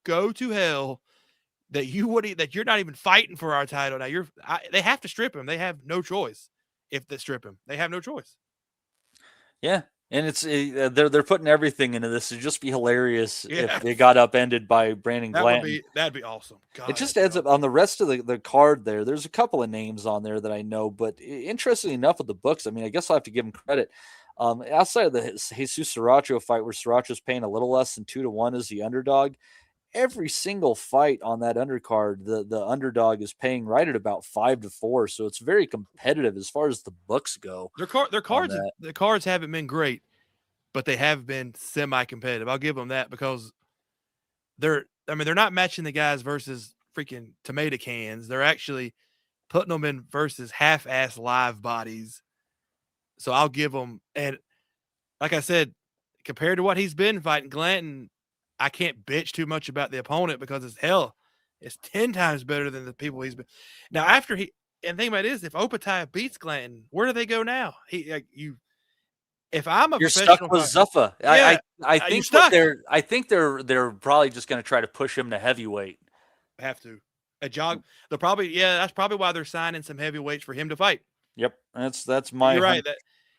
go to hell. That you're not even fighting for our title now. They have to strip him. They have no choice. If they strip him, they have no choice. Yeah, and it's they're putting everything into this. It'd just be hilarious if they got upended by Brandon Glanton. That'd be awesome. God, it just adds up on the rest of the card there. There's a couple of names on there that I know, but interestingly enough with the books, I mean, I guess I'll have to give him credit. Outside of the Jesus Sriracha fight where Sriracha's paying a little less than 2-1 as the underdog, every single fight on that undercard, the underdog is paying right at about 5-4. So it's very competitive as far as the books go. Their cards, the cards haven't been great, but they have been semi-competitive. I'll give them that because they're not matching the guys versus freaking tomato cans. They're actually putting them in versus half-ass live bodies. So I'll give them, and like I said, compared to what he's been fighting, Glanton, I can't bitch too much about the opponent because it's 10 times better than the people he's been. Now, and the thing about it is, if Opetaia beats Glanton, where do they go now? If I'm You're stuck with Zuffa. Yeah, I think they're probably just going to try to push him to heavyweight. Have to. They'll probably, that's probably why they're signing some heavyweights for him to fight. Yep, that's my. You're right. That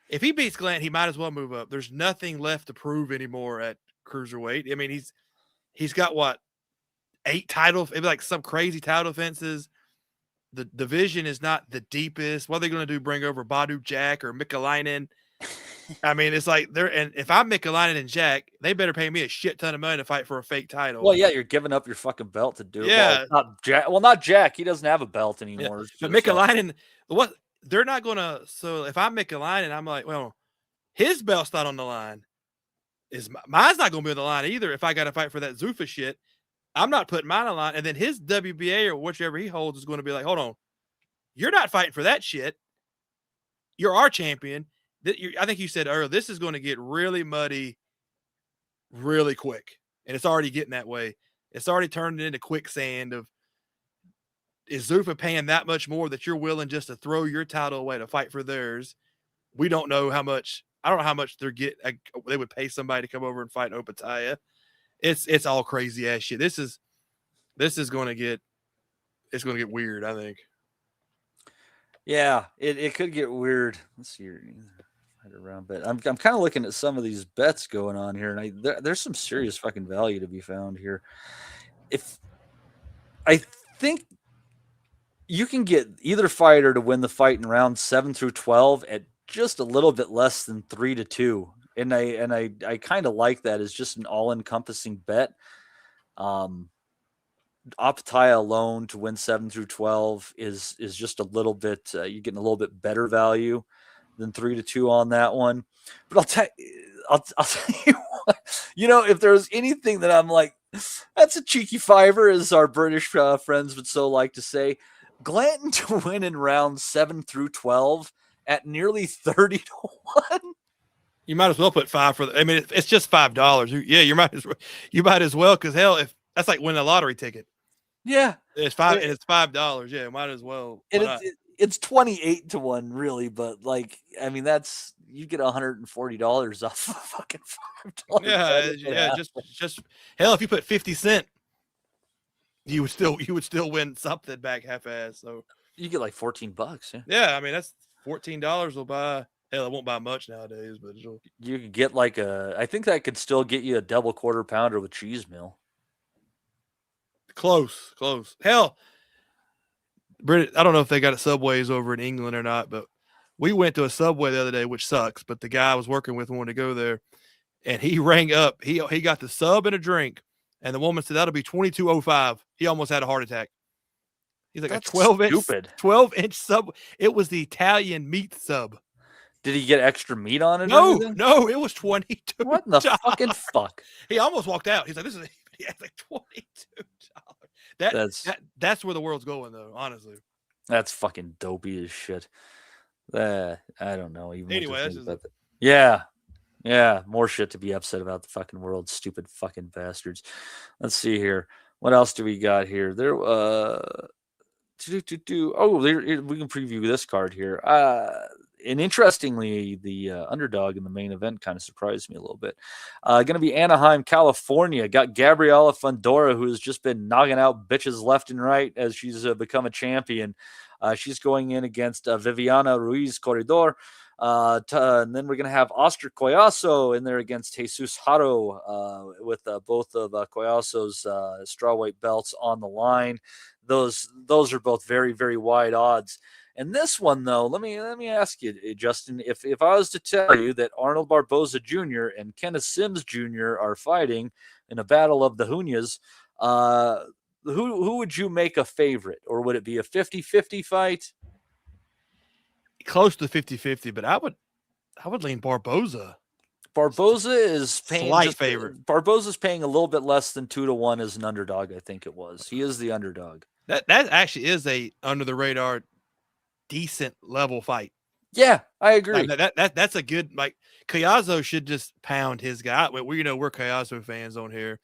if he beats Glanton, he might as well move up. There's nothing left to prove anymore at cruiserweight. I mean, he's got what, 8 titles, maybe like some crazy title defenses. The division is not the deepest. What are they going to do? Bring over Badu Jack or Mikalainen? I mean, it's like and if I'm Mikalainen and Jack, they better pay me a shit ton of money to fight for a fake title. Well, yeah, you're giving up your fucking belt to do it. Yeah, not Jack. He doesn't have a belt anymore. Yeah. But Mikalainen, what they're not gonna. So if I'm Mikalainen, I'm like, well, his belt's not on the line. Mine's not going to be on the line either. If I got to fight for that Zuffa shit, I'm not putting mine on the line. And then his WBA or whichever he holds is going to be like, hold on, you're not fighting for that shit. You're our champion. I think you said earlier, this is going to get really muddy really quick. And it's already getting that way. It's already turned into quicksand of, is Zuffa paying that much more that you're willing just to throw your title away to fight for theirs? We don't know how much. I don't know how much they would pay somebody to come over and fight Opetaia. It's all crazy ass shit. This is going to get weird, I think. Yeah, it could get weird. Let's see right around, but I'm kind of looking at some of these bets going on here, and there's some serious fucking value to be found here. If I think you can get either fighter to win the fight in rounds 7 through 12 at just a little bit less than 3-2. And I kind of like that as just an all-encompassing bet. Opetaia alone to win 7 through 12 is just a little bit, you're getting a little bit better value than 3-2 on that one. But I'll tell you what, if there's anything that I'm like, that's a cheeky fiver, as our British friends would so like to say, Glanton to win in rounds 7 through 12 at nearly 30-1. You might as well put $5 for. I mean, it's just $5. Yeah, you might as well because hell, if that's like winning a lottery ticket. Yeah, it's $5. Yeah, might as well. It's 28 to 1, really, but like, I mean, that's you get $140 off of fucking $5. Yeah. Just hell, if you put 50 cents, you would still win something back half-ass. So you get like $14. Yeah. Yeah, I mean that's $14 will buy. Hell, it won't buy much nowadays, but you could get like I think that could still get you a double quarter pounder with cheese meal. Close. Hell, Brit, I don't know if they got Subways over in England or not, but we went to a Subway the other day, which sucks. But the guy I was working with wanted to go there, and he rang up. He got the sub and a drink, and the woman said that'll be $22.05. He almost had a heart attack. He's like, that's a 12-inch sub. It was the Italian meat sub. Did he get extra meat on it? No, it was $22. What in the fucking fuck? He almost walked out. He's like, "This is like $22." That's where the world's going, though. Honestly, that's fucking dopey as shit. I don't know. Even anyway, yeah, more shit to be upset about the fucking world. Stupid fucking bastards. Let's see here. What else do we got here? There, Oh, we can preview this card here. And interestingly, the underdog in the main event kind of surprised me a little bit. Going to be Anaheim, California. Got Gabriela Fundora, who has just been knocking out bitches left and right as she's become a champion. She's going in against Viviana Ruiz Corredor. And then we're going to have Oscar Collazo in there against Jesus Haro with both of Collazo's strawweight belts on the line. Those are both very, very wide odds. And this one, though, let me ask you, Justin, if I was to tell you that Arnold Barboza Jr. and Kenneth Sims Jr. are fighting in a battle of the Hunyas, who would you make a favorite? Or would it be a 50-50 fight? Close to 50-50, but I would lean Barboza. Barboza is paying slight favorite. Barboza's paying a little bit less than 2-1 as an underdog. I think it was. He is the underdog. That actually is a under the radar, decent level fight. Yeah, I agree. That's a good, like, Collazo should just pound his guy. We're Collazo fans on here.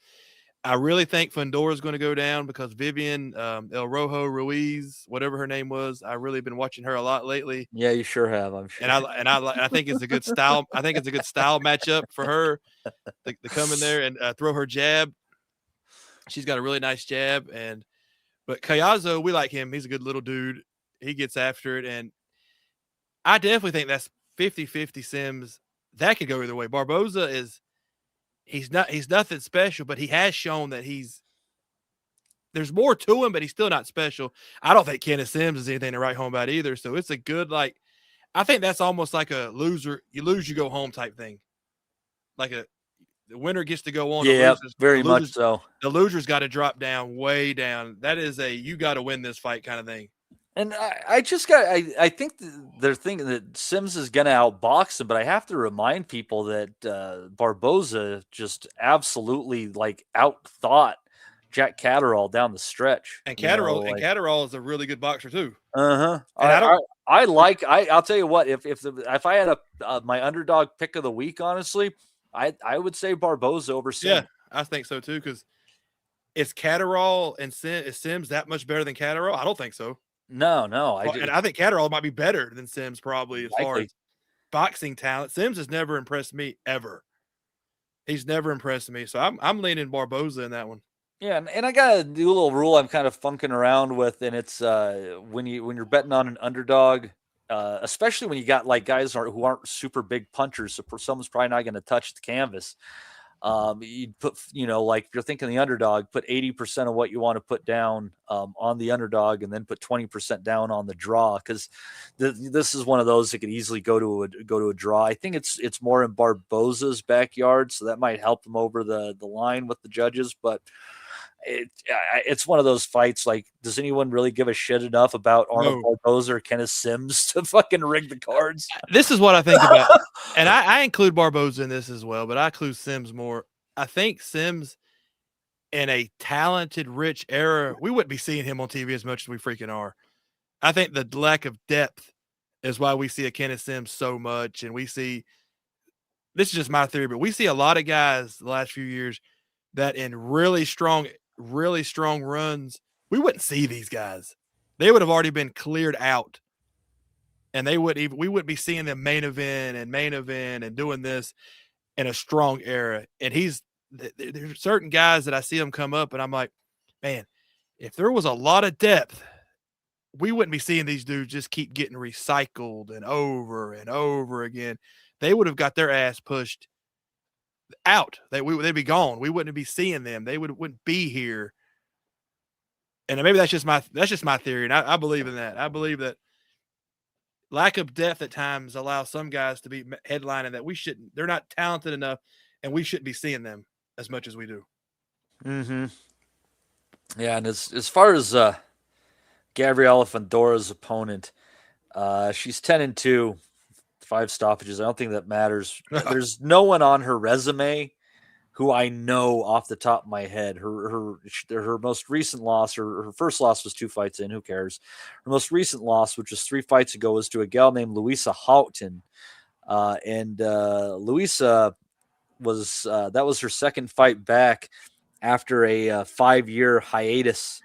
I really think Fundora is going to go down because Vivian El Rojo Ruiz, whatever her name was, I really been watching her a lot lately. Yeah, you sure have. I'm sure. And I think it's a good style. I think it's a good style matchup for her to come in there and throw her jab. She's got a really nice jab, but Collazo, we like him. He's a good little dude. He gets after it, and I definitely think that's 50-50 Sims. That could go either way. Barboza he's nothing special, but he has shown that there's more to him, but he's still not special. I don't think Kenneth Sims is anything to write home about either. So it's a good, like, I think that's almost like a loser. You lose, you go home type thing. Like the winner gets to go on. Yeah, very much so. The loser's got to drop down, way down. That is you got to win this fight kind of thing. And I think they're thinking that Sims is going to outbox him, but I have to remind people that Barboza just absolutely like outthought Jack Catterall down the stretch. And Catterall is a really good boxer too. Uh-huh. I'll tell you what, if I had my underdog pick of the week, honestly, I would say Barboza over Sims. Yeah, I think so too, because is Catterall and is Sims that much better than Catterall? I don't think so. No. And I think Catterall might be better than Sims probably as far as boxing talent. Sims has never impressed me ever. He's never impressed me. So I'm leaning Barboza in that one. Yeah, and I got a new little rule I'm kind of funking around with, and it's when you're betting on an underdog, especially when you got like guys who aren't super big punchers, so someone's probably not going to touch the canvas. You'd put, like if you're thinking the underdog, put 80% of what you want to put down on the underdog, and then put 20% down on the draw, because this is one of those that could easily go to a draw. I think it's more in Barboza's backyard, so that might help him over the line with the judges, but. It's one of those fights. Like, does anyone really give a shit enough about Arnold Barboza or Kenneth Sims to fucking rig the cards? This is what I think about, and I include Barboza in this as well, but I include Sims more. I think Sims, in a talented, rich era, we wouldn't be seeing him on TV as much as we freaking are. I think the lack of depth is why we see a Kenneth Sims so much, and we see this is just my theory, but we see a lot of guys the last few years that in really strong runs, we wouldn't see these guys. They would have already been cleared out. And we wouldn't be seeing them main event and doing this in a strong era. And there's certain guys that I see them come up and I'm like, man, if there was a lot of depth, we wouldn't be seeing these dudes just keep getting recycled and over again. They would have got their ass pushed out. They'd be gone. We wouldn't be seeing them. They wouldn't be here. And maybe that's just my theory. And I believe in that. I believe that lack of depth at times allows some guys to be headlining that we shouldn't. They're not talented enough, and we shouldn't be seeing them as much as we do. Mm-hmm. Yeah, and as far as Gabriela Fundora's opponent, she's 10-2, 5 stoppages. I don't think that matters. There's no one on her resume who I know off the top of my head. Her most recent loss, her first loss was 2 fights in. Who cares? Her most recent loss, which was 3 fights ago, was to a gal named Louisa Houghton. And Louisa that was her second fight back after a 5-year hiatus.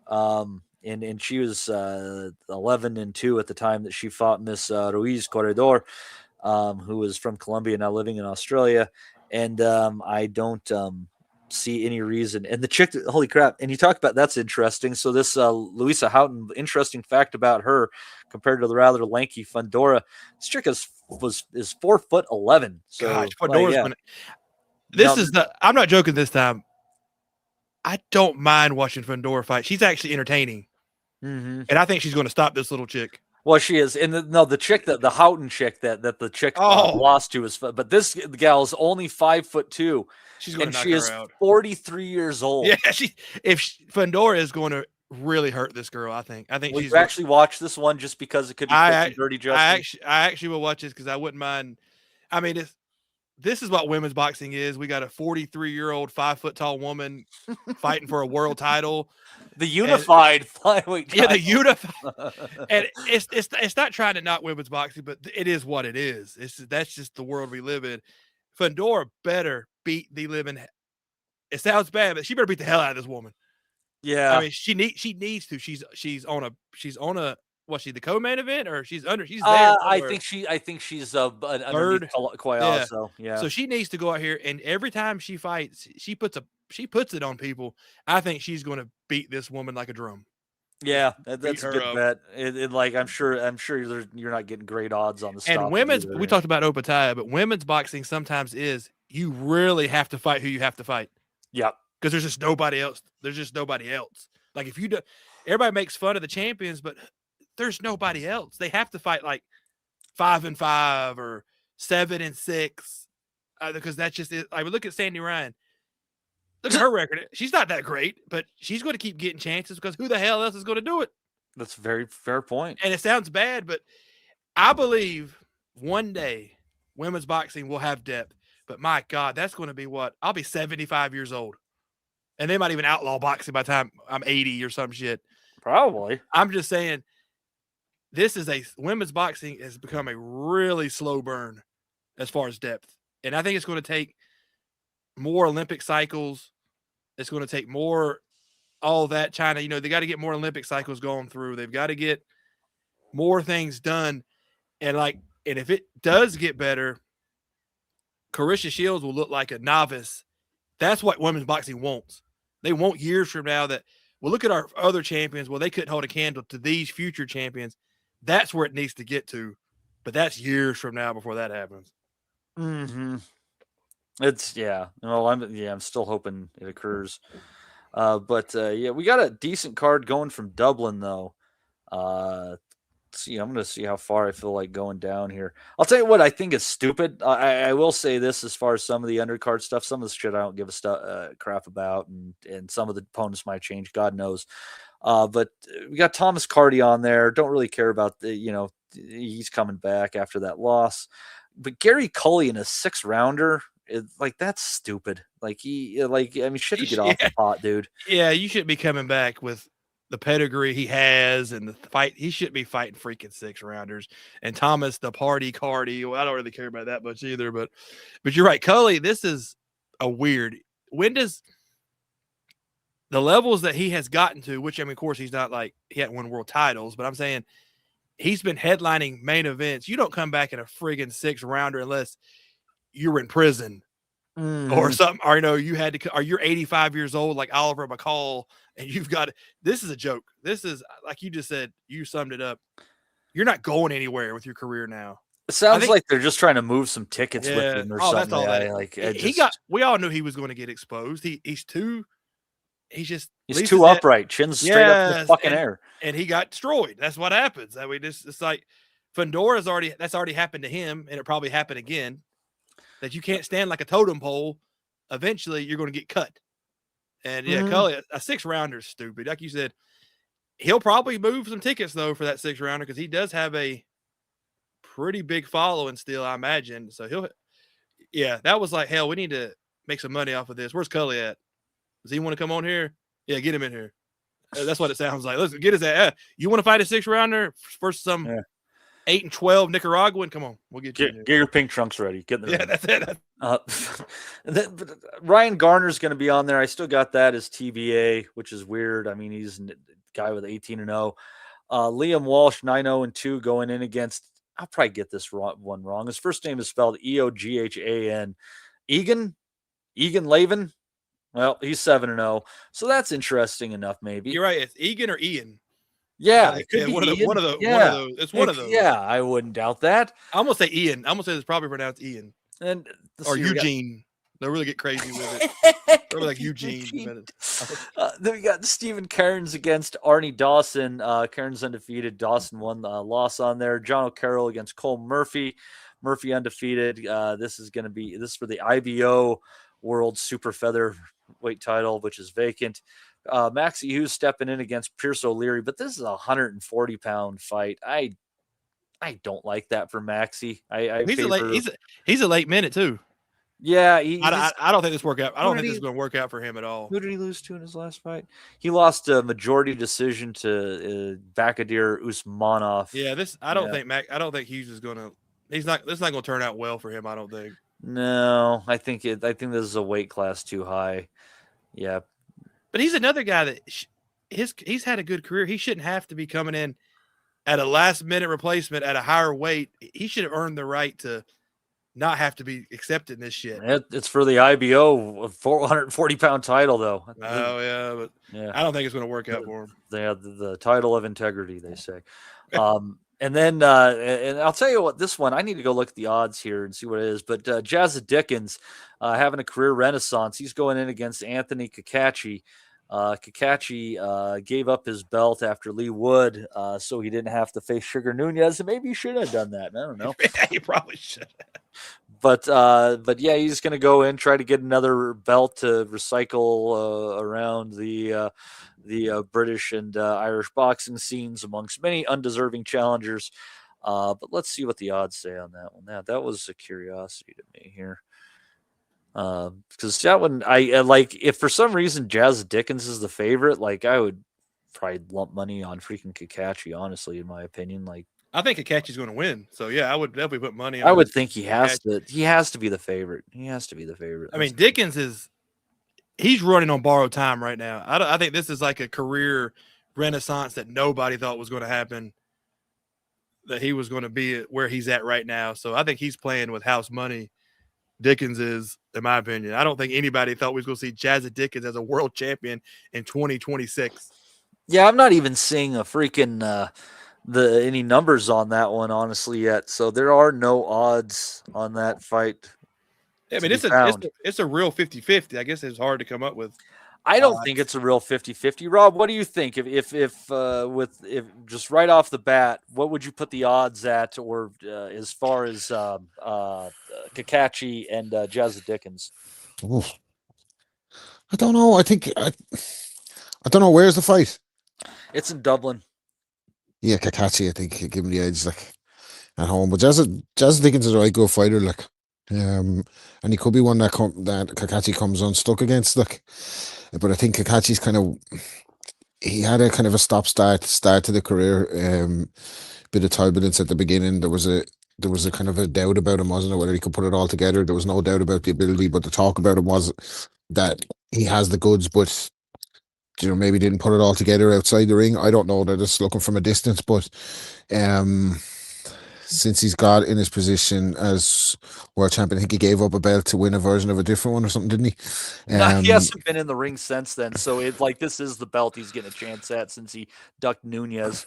And she was 11-2 at the time that she fought Miss Ruiz Corredor, who was from Colombia, now living in Australia. And I don't see any reason. And the chick, holy crap! And you talk about that's interesting. So this Louisa Houghton, interesting fact about her compared to the rather lanky Fundora, this chick is 4'11". So gosh, Fundora's I'm not joking this time. I don't mind watching Fundora fight. She's actually entertaining. Mm-hmm. And I think she's going to stop this little chick. Well, she is. And the chick the Houghton chick that the chick lost to is, but this gal is only 5'2". She's going to knock her is out. 43 years old. Yeah, Fundora is going to really hurt this girl. I think she's actually watched this one just because it could be dirty justice. I actually will watch this because I wouldn't mind. I mean, this is what women's boxing is. We got a 43-year-old, 5-foot-tall woman fighting for a world title. The unified flyweight title. Yeah, the unified. And it's not trying to knock women's boxing, but it is what it is. That's just the world we live in. Fundora better beat the living. It sounds bad, but she better beat the hell out of this woman. Yeah, I mean, she needs to. She's on a. Was she the co-main event or she's there? I think she's third. Collazo. Yeah. So she needs to go out here, and every time she fights, she puts it on people. I think she's going to beat this woman like a drum. Yeah, that's a good bet. I'm sure you're not getting great odds on the stock. And women's, we talked about Opetaia, but women's boxing sometimes is you really have to fight who you have to fight. Yeah, because there's just nobody else. Like if you do, everybody makes fun of the champions, but there's nobody else. They have to fight like 5-5 or 7-6 because that's just it. I would look at Sandy Ryan. Look at her record. She's not that great, but she's going to keep getting chances because who the hell else is going to do it? That's a very fair point. And it sounds bad, but I believe one day women's boxing will have depth. But my God, that's going to be what? I'll be 75 years old. And they might even outlaw boxing by the time I'm 80 or some shit. Probably. I'm just saying, women's boxing has become a really slow burn as far as depth. And I think it's going to take more Olympic cycles. It's going to take more, all that China, they got to get more Olympic cycles going through. They've got to get more things done. And if it does get better, Carissa Shields will look like a novice. That's what women's boxing wants. They want years from now that, well, look at our other champions. Well, they couldn't hold a candle to these future champions. That's where it needs to get to. But that's years from now before that happens. Mm-hmm. I'm still hoping it occurs. But we got a decent card going from Dublin, though. I'm going to see how far I feel like going down here. I'll tell you what I think is stupid. I will say this as far as some of the undercard stuff. Some of the shit I don't give a crap about, and some of the opponents might change. God knows. But we got Thomas Carty on there. Don't really care about he's coming back after that loss. But Gary Cully in a 6-rounder, that's stupid. Shit to get off the pot, dude. Yeah, you shouldn't be coming back with the pedigree he has and the fight. He shouldn't be fighting freaking 6-rounders. And Thomas, the party cardi. Well, I don't really care about that much either. But you're right, Cully. This is a weird. When does the levels that he has gotten to? Which, I mean, of course, he's not like he hadn't won world titles, but I'm saying he's been headlining main events. You don't come back in a friggin' 6-rounder unless you're in prison or something, or you had to, or you're 85 years old like Oliver McCall, and you've got this is a joke. This is like you just said, you summed it up. You're not going anywhere with your career now. It sounds like they're just trying to move some tickets with him or something. That's all that. Like we all knew he was going to get exposed. He's too upright, chin straight up in the fucking air. And he got destroyed. That's what happens. I mean, it's like Fundora's that's already happened to him, and it probably happened again. That you can't stand like a totem pole. Eventually, you're going to get cut. And Cully, a 6-rounder is stupid. Like you said, he'll probably move some tickets though for that 6-rounder because he does have a pretty big following still, I imagine. So that was like, hell, we need to make some money off of this. Where's Cully at? Does he want to come on here? Yeah, get him in here. That's what it sounds like. Listen, get his ass. You want to fight a 6-rounder versus some 8-12 Nicaraguan? Come on, we'll get you. Get your pink trunks ready. Get in the ring. That's it. Ryan Garner's going to be on there. I still got that as TBA, which is weird. I mean, he's a guy with 18-0. Liam Walsh 9-0-2 going in against. I'll probably get this one wrong. His first name is spelled Eoghan. Egan Lavin. Well, he's 7-0, so that's interesting enough. Maybe you're right. It's Egan or Ian. Yeah, it could be one of those. It's one of those. Yeah, I wouldn't doubt that. I'm gonna say Ian. I'm gonna say it's probably pronounced Ian. And or Eugene. They'll really get crazy with it. Probably like Eugene. Then we got Stephen Cairns against Arnie Dawson. Cairns undefeated. Dawson won the loss on there. John O'Carroll against Cole Murphy. Murphy undefeated. This is for the IBO World Super Featherweight title, which is vacant. Maxie Hughes stepping in against Pierce O'Leary, but this is a 140-pound fight. I don't like that for Maxie. He's a late minute too. Yeah, I don't think this work out. I don't think this is going to work out for him at all. Who did he lose to in his last fight? He lost a majority decision to Bakadir Usmanov. Yeah, I don't think Hughes is going to. This is not going to turn out well for him. I don't think. No, I think this is a weight class too high. Yeah, but he's another guy that he's had a good career. He shouldn't have to be coming in at a last-minute replacement at a higher weight. He should have earned the right to not have to be accepted in this shit. It's for the IBO 440-pound title, though. Oh, yeah, but I don't think it's going to work out for him. They have the title of integrity, they say. And then, and I'll tell you what, this one, I need to go look at the odds here and see what it is. But Jazza Dickens having a career renaissance. He's going in against Anthony Cacace. Cacace gave up his belt after Lee Wood, so he didn't have to face Sugar Nunez. And maybe he should have done that. I don't know. He probably should have. But yeah, he's going to go in, try to get another belt to recycle around the British and Irish boxing scenes amongst many undeserving challengers. But let's see what the odds say on that one. That was a curiosity to me here. Because that one, I like, if for some reason Jazza Dickens is the favorite, like I would probably lump money on freaking Cacace, honestly, in my opinion. Like, I think Cacace's going to win. So yeah, I would definitely put money on. I would think he has to be the favorite. He has to be the favorite. I mean, Dickens he's running on borrowed time right now. I think this is like a career renaissance that nobody thought was going to happen, that he was going to be where he's at right now. So I think he's playing with house money. Dickens is, in my opinion. I don't think anybody thought we was going to see Jazza Dickens as a world champion in 2026. Yeah, I'm not even seeing a freaking any numbers on that one, honestly, yet. So there are no odds on that fight. Yeah, I mean, it's a real 50-50. I guess it's hard to come up with. I don't think it's a real 50-50. Rob, what do you think? If just right off the bat, what would you put the odds at, or as far as Cacace and Jazza Dickens? Oh, I don't know. I don't know. Where's the fight? It's in Dublin. Yeah, Cacace, I think, give him the edge, like, at home. But Jazza Dickens is a right good fighter, like, and he could be one that Cacace comes unstuck against, like. But I think Cacace's kind of, he had a kind of a start to the career. Bit of turbulence at the beginning. There was a kind of a doubt about him, wasn't it, whether he could put it all together. There was no doubt about the ability, but the talk about him was that he has the goods, but maybe didn't put it all together outside the ring. I don't know. They're just looking from a distance, but since he's got in his position as world champion, I think he gave up a belt to win a version of a different one or something, didn't he? No, he hasn't been in the ring since then. So this is the belt he's getting a chance at since he ducked Nunez.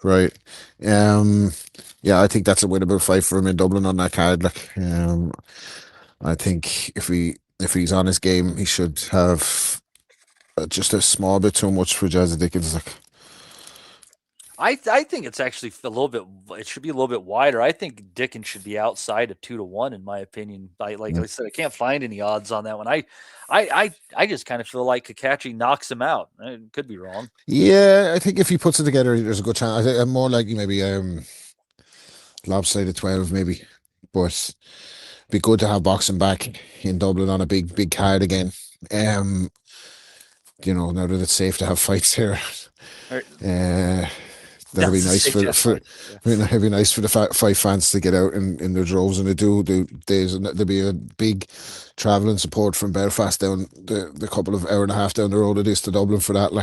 Right. Yeah, I think that's a winnable fight for him in Dublin on that card. I think if he's on his game, he should have just a small bit too much for Jazza Dickens. I think it's actually a little bit. It should be a little bit wider. I think Dickens should be outside of 2-1, in my opinion. I said, I can't find any odds on that one. I just kind of feel like Cacace knocks him out. I could be wrong. Yeah, I think if he puts it together, there's a good chance. I think I'm more likely maybe lopsided 12, maybe, but it'd be good to have boxing back in Dublin on a big card again. Now that it's safe to have fights here. That'd be nice it'd be nice for the fight fans to get out in their droves, and there'll be a big travelling support from Belfast down the couple of hour and a half down the road it is to Dublin for that.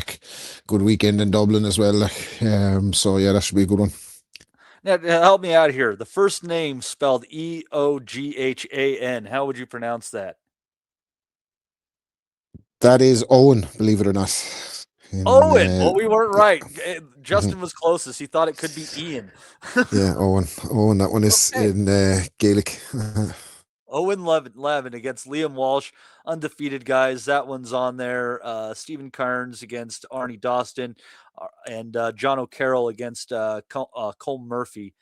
Good weekend in Dublin as well. So yeah, that should be a good one. Now help me out here. The first name spelled Eoghan. How would you pronounce that? That is Owen, believe it or not. Owen. Well, we weren't right. Justin was closest. He thought it could be Ian. Yeah, Owen. That one is in Gaelic. Owen Levin against Liam Walsh, undefeated guys. That one's on there. Stephen Carnes against Arnie Dawson, and John O'Carroll against Cole Murphy,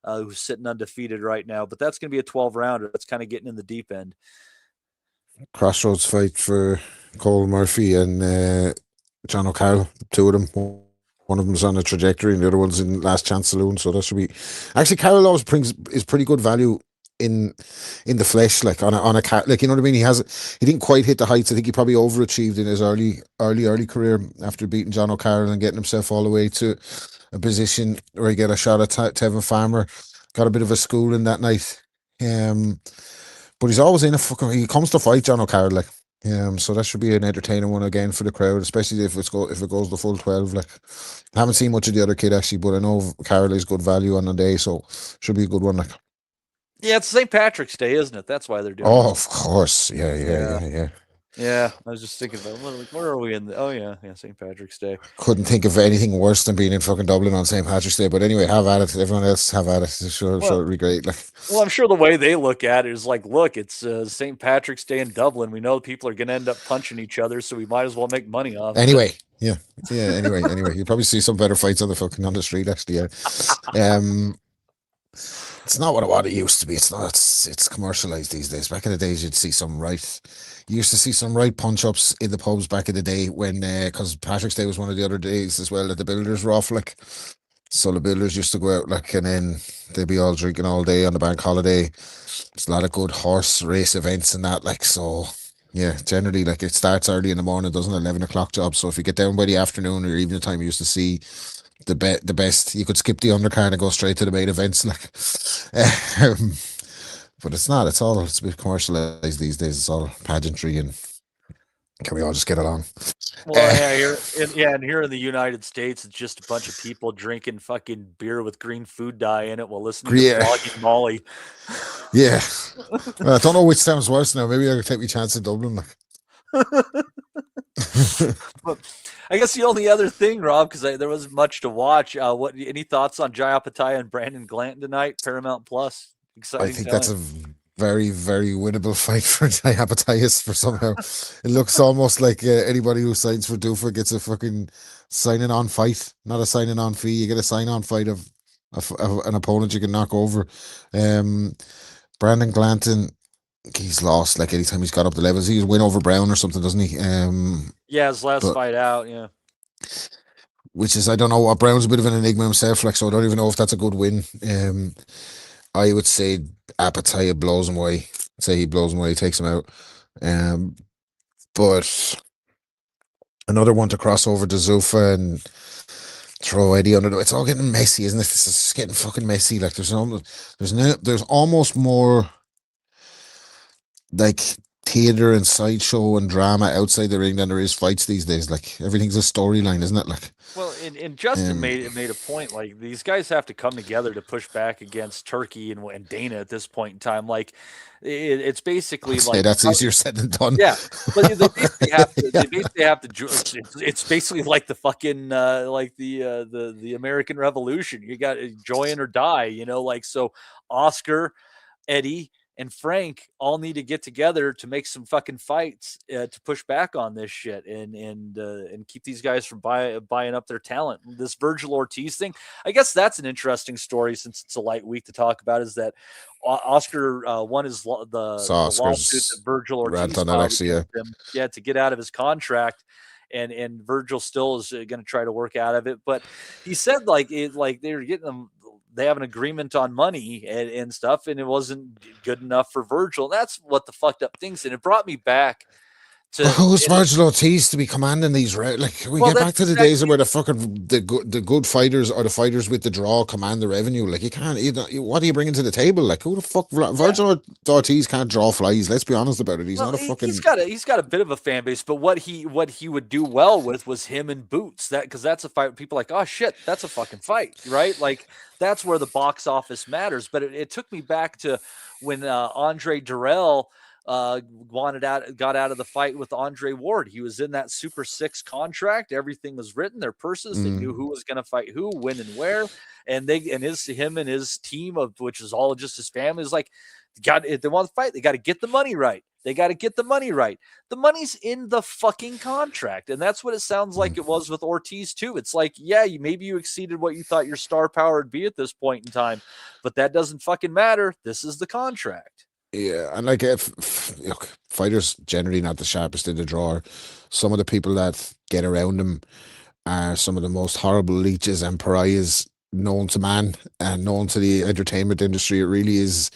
who's sitting undefeated right now. But that's going to be a 12-rounder. That's kind of getting in the deep end. Crossroads fight for Cole Murphy and John O'Carroll, two of them. One of them's on a trajectory and the other one's in Last Chance Saloon. So that should be actually Carroll always is pretty good value in the flesh, on a cat, you know what I mean. He didn't quite hit the heights. I think he probably overachieved in his early career after beating John O'Carroll and getting himself all the way to a position where he got a shot at Tevin Farmer. Got a bit of a schooling that night. But he's always in he comes to fight John O'Carroll, so that should be an entertaining one again for the crowd, especially if it goes the full 12. I haven't seen much of the other kid actually, but I know Carroll is good value on the day, so should be a good one. Yeah, it's St. Patrick's Day, isn't it? That's why they're doing it. Oh, of course. Yeah. Yeah, I was just thinking about where are we in the? Oh yeah, St. Patrick's Day. Couldn't think of anything worse than being in fucking Dublin on St. Patrick's Day. But anyway, have at it. Everyone else have at it. Sure, it'd be great. Well, I'm sure the way they look at it is look, it's St. Patrick's Day in Dublin. We know people are going to end up punching each other, so we might as well make money off. Anyway, yeah. Anyway, you probably see some better fights on the street actually. Yeah. It's not what it used to be. It's not. It's commercialized these days. Back in the days, you used to see some right punch ups in the pubs back in the day when, because Patrick's Day was one of the other days as well that the builders were off. So the builders used to go out and then they'd be all drinking all day on the bank holiday. There's a lot of good horse race events and that. So yeah, generally it starts early in the morning, doesn't it? 11 o'clock job. So if you get down by the afternoon or evening time, you used to see the best. You could skip the undercard and go straight to the main events. But it's not. It's a bit commercialized these days. It's all pageantry, and can we all just get along? Well, and here in the United States, it's just a bunch of people drinking fucking beer with green food dye in it while listening to Flogging Molly. Yeah, I don't know which sounds worse now. Maybe I could take my chance in Dublin. But I guess the only other thing, Rob, because there wasn't much to watch. Any thoughts on Jai Opetaia and Brandon Glanton tonight? Paramount Plus. Exciting. I think that's a very, very winnable fight for Jai Opetaia. For somehow, it looks almost like anybody who signs for Zuffa gets a fucking signing on fight, not a signing on fee. You get a sign on fight of an opponent you can knock over. Brandon Glanton, he's lost anytime he's got up the levels. He's win over Brown or something, doesn't he? Yeah, his last fight out, yeah. Which is, I don't know what, Brown's a bit of an enigma himself, so I don't even know if that's a good win. I would say Opetaia blows him away. Say he blows him away, takes him out. But another one to cross over to Zuffa and throw Eddie under. It's all getting messy, isn't it? It's just getting fucking messy. Like there's almost more like theater and sideshow and drama outside the ring than there is fights these days. Like everything's a storyline, isn't it? Like, well, and Justin made a point. Like these guys have to come together to push back against Turkey and Dana at this point in time. Like it's basically like that's easier said than done. Yeah, but they basically have to. They basically have to. It's basically like the fucking like the American Revolution. You got join or die. You know, like so. Oscar, Eddie, and Frank all need to get together to make some fucking fights to push back on this shit and keep these guys from buying up their talent. This Virgil Ortiz thing, I guess that's an interesting story since it's a light week to talk about. Is that Oscar won the lawsuit that Virgil Ortiz filed against him, to get out of his contract. And Virgil still is going to try to work out of it, but he said like they were getting them. They have an agreement on money and stuff, and it wasn't good enough for Virgil. That's what the fucked up things. And it brought me back to who's Virgil Ortiz to be commanding these? Like we get back to the days where the fucking the good fighters or the fighters with the draw command the revenue. Like you can't. What are you bringing to the table? Like who the fuck? Virgil Ortiz can't draw flies. Let's be honest about it. He's not a fucking. He's got a bit of a fan base, but what he would do well with was him and Boots. Because that's a fight. People are like, oh shit, that's a fucking fight, right? Like. That's where the box office matters. But it took me back to when Andre Durrell got out of the fight with Andre Ward. He was in that Super 6 contract. Everything was written. Their purses. They knew who was going to fight who, when, and where. And him and his team which is all just his family is like, if they want to fight, they got to get the money right. They got to get the money right. The money's in the fucking contract. And that's what it sounds like it was with Ortiz too. It's like, maybe you exceeded what you thought your star power would be at this point in time, but that doesn't fucking matter. This is the contract. Yeah. And like, look, fighters generally not the sharpest in the drawer. Some of the people that get around them are some of the most horrible leeches and pariahs known to man and known to the entertainment industry. It really is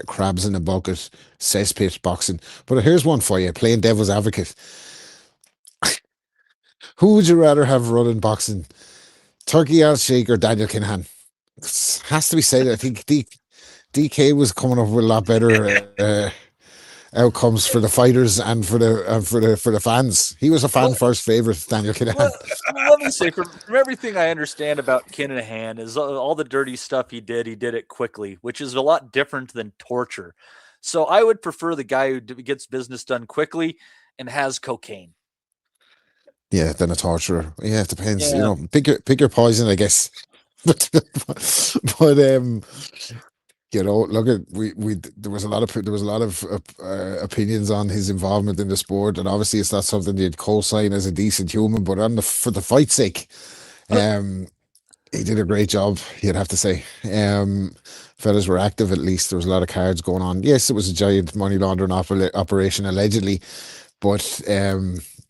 crabs in a bucket, cesspit boxing. But here's one for you, playing devil's advocate. Who would you rather have running boxing? Turkey Al-Sheikh or Daniel Kinahan? It has to be said. I think DK was coming up with a lot better outcomes for the fighters and for the fans. He was a fan first favorite, Daniel Kinahan. Let me say, from everything I understand about Kinahan, is all the dirty stuff he did it quickly, which is a lot different than torture. So I would prefer the guy who gets business done quickly and has cocaine. Yeah, than a torturer. Yeah, it depends. You know, pick your poison, I guess. but you know, look at there was a lot of opinions on his involvement in the sport, and obviously it's not something you'd co-sign as a decent human. But for the fight's sake, he did a great job. You'd have to say. Fellas were active. At least there was a lot of cards going on. Yes, it was a giant money laundering operation allegedly, but at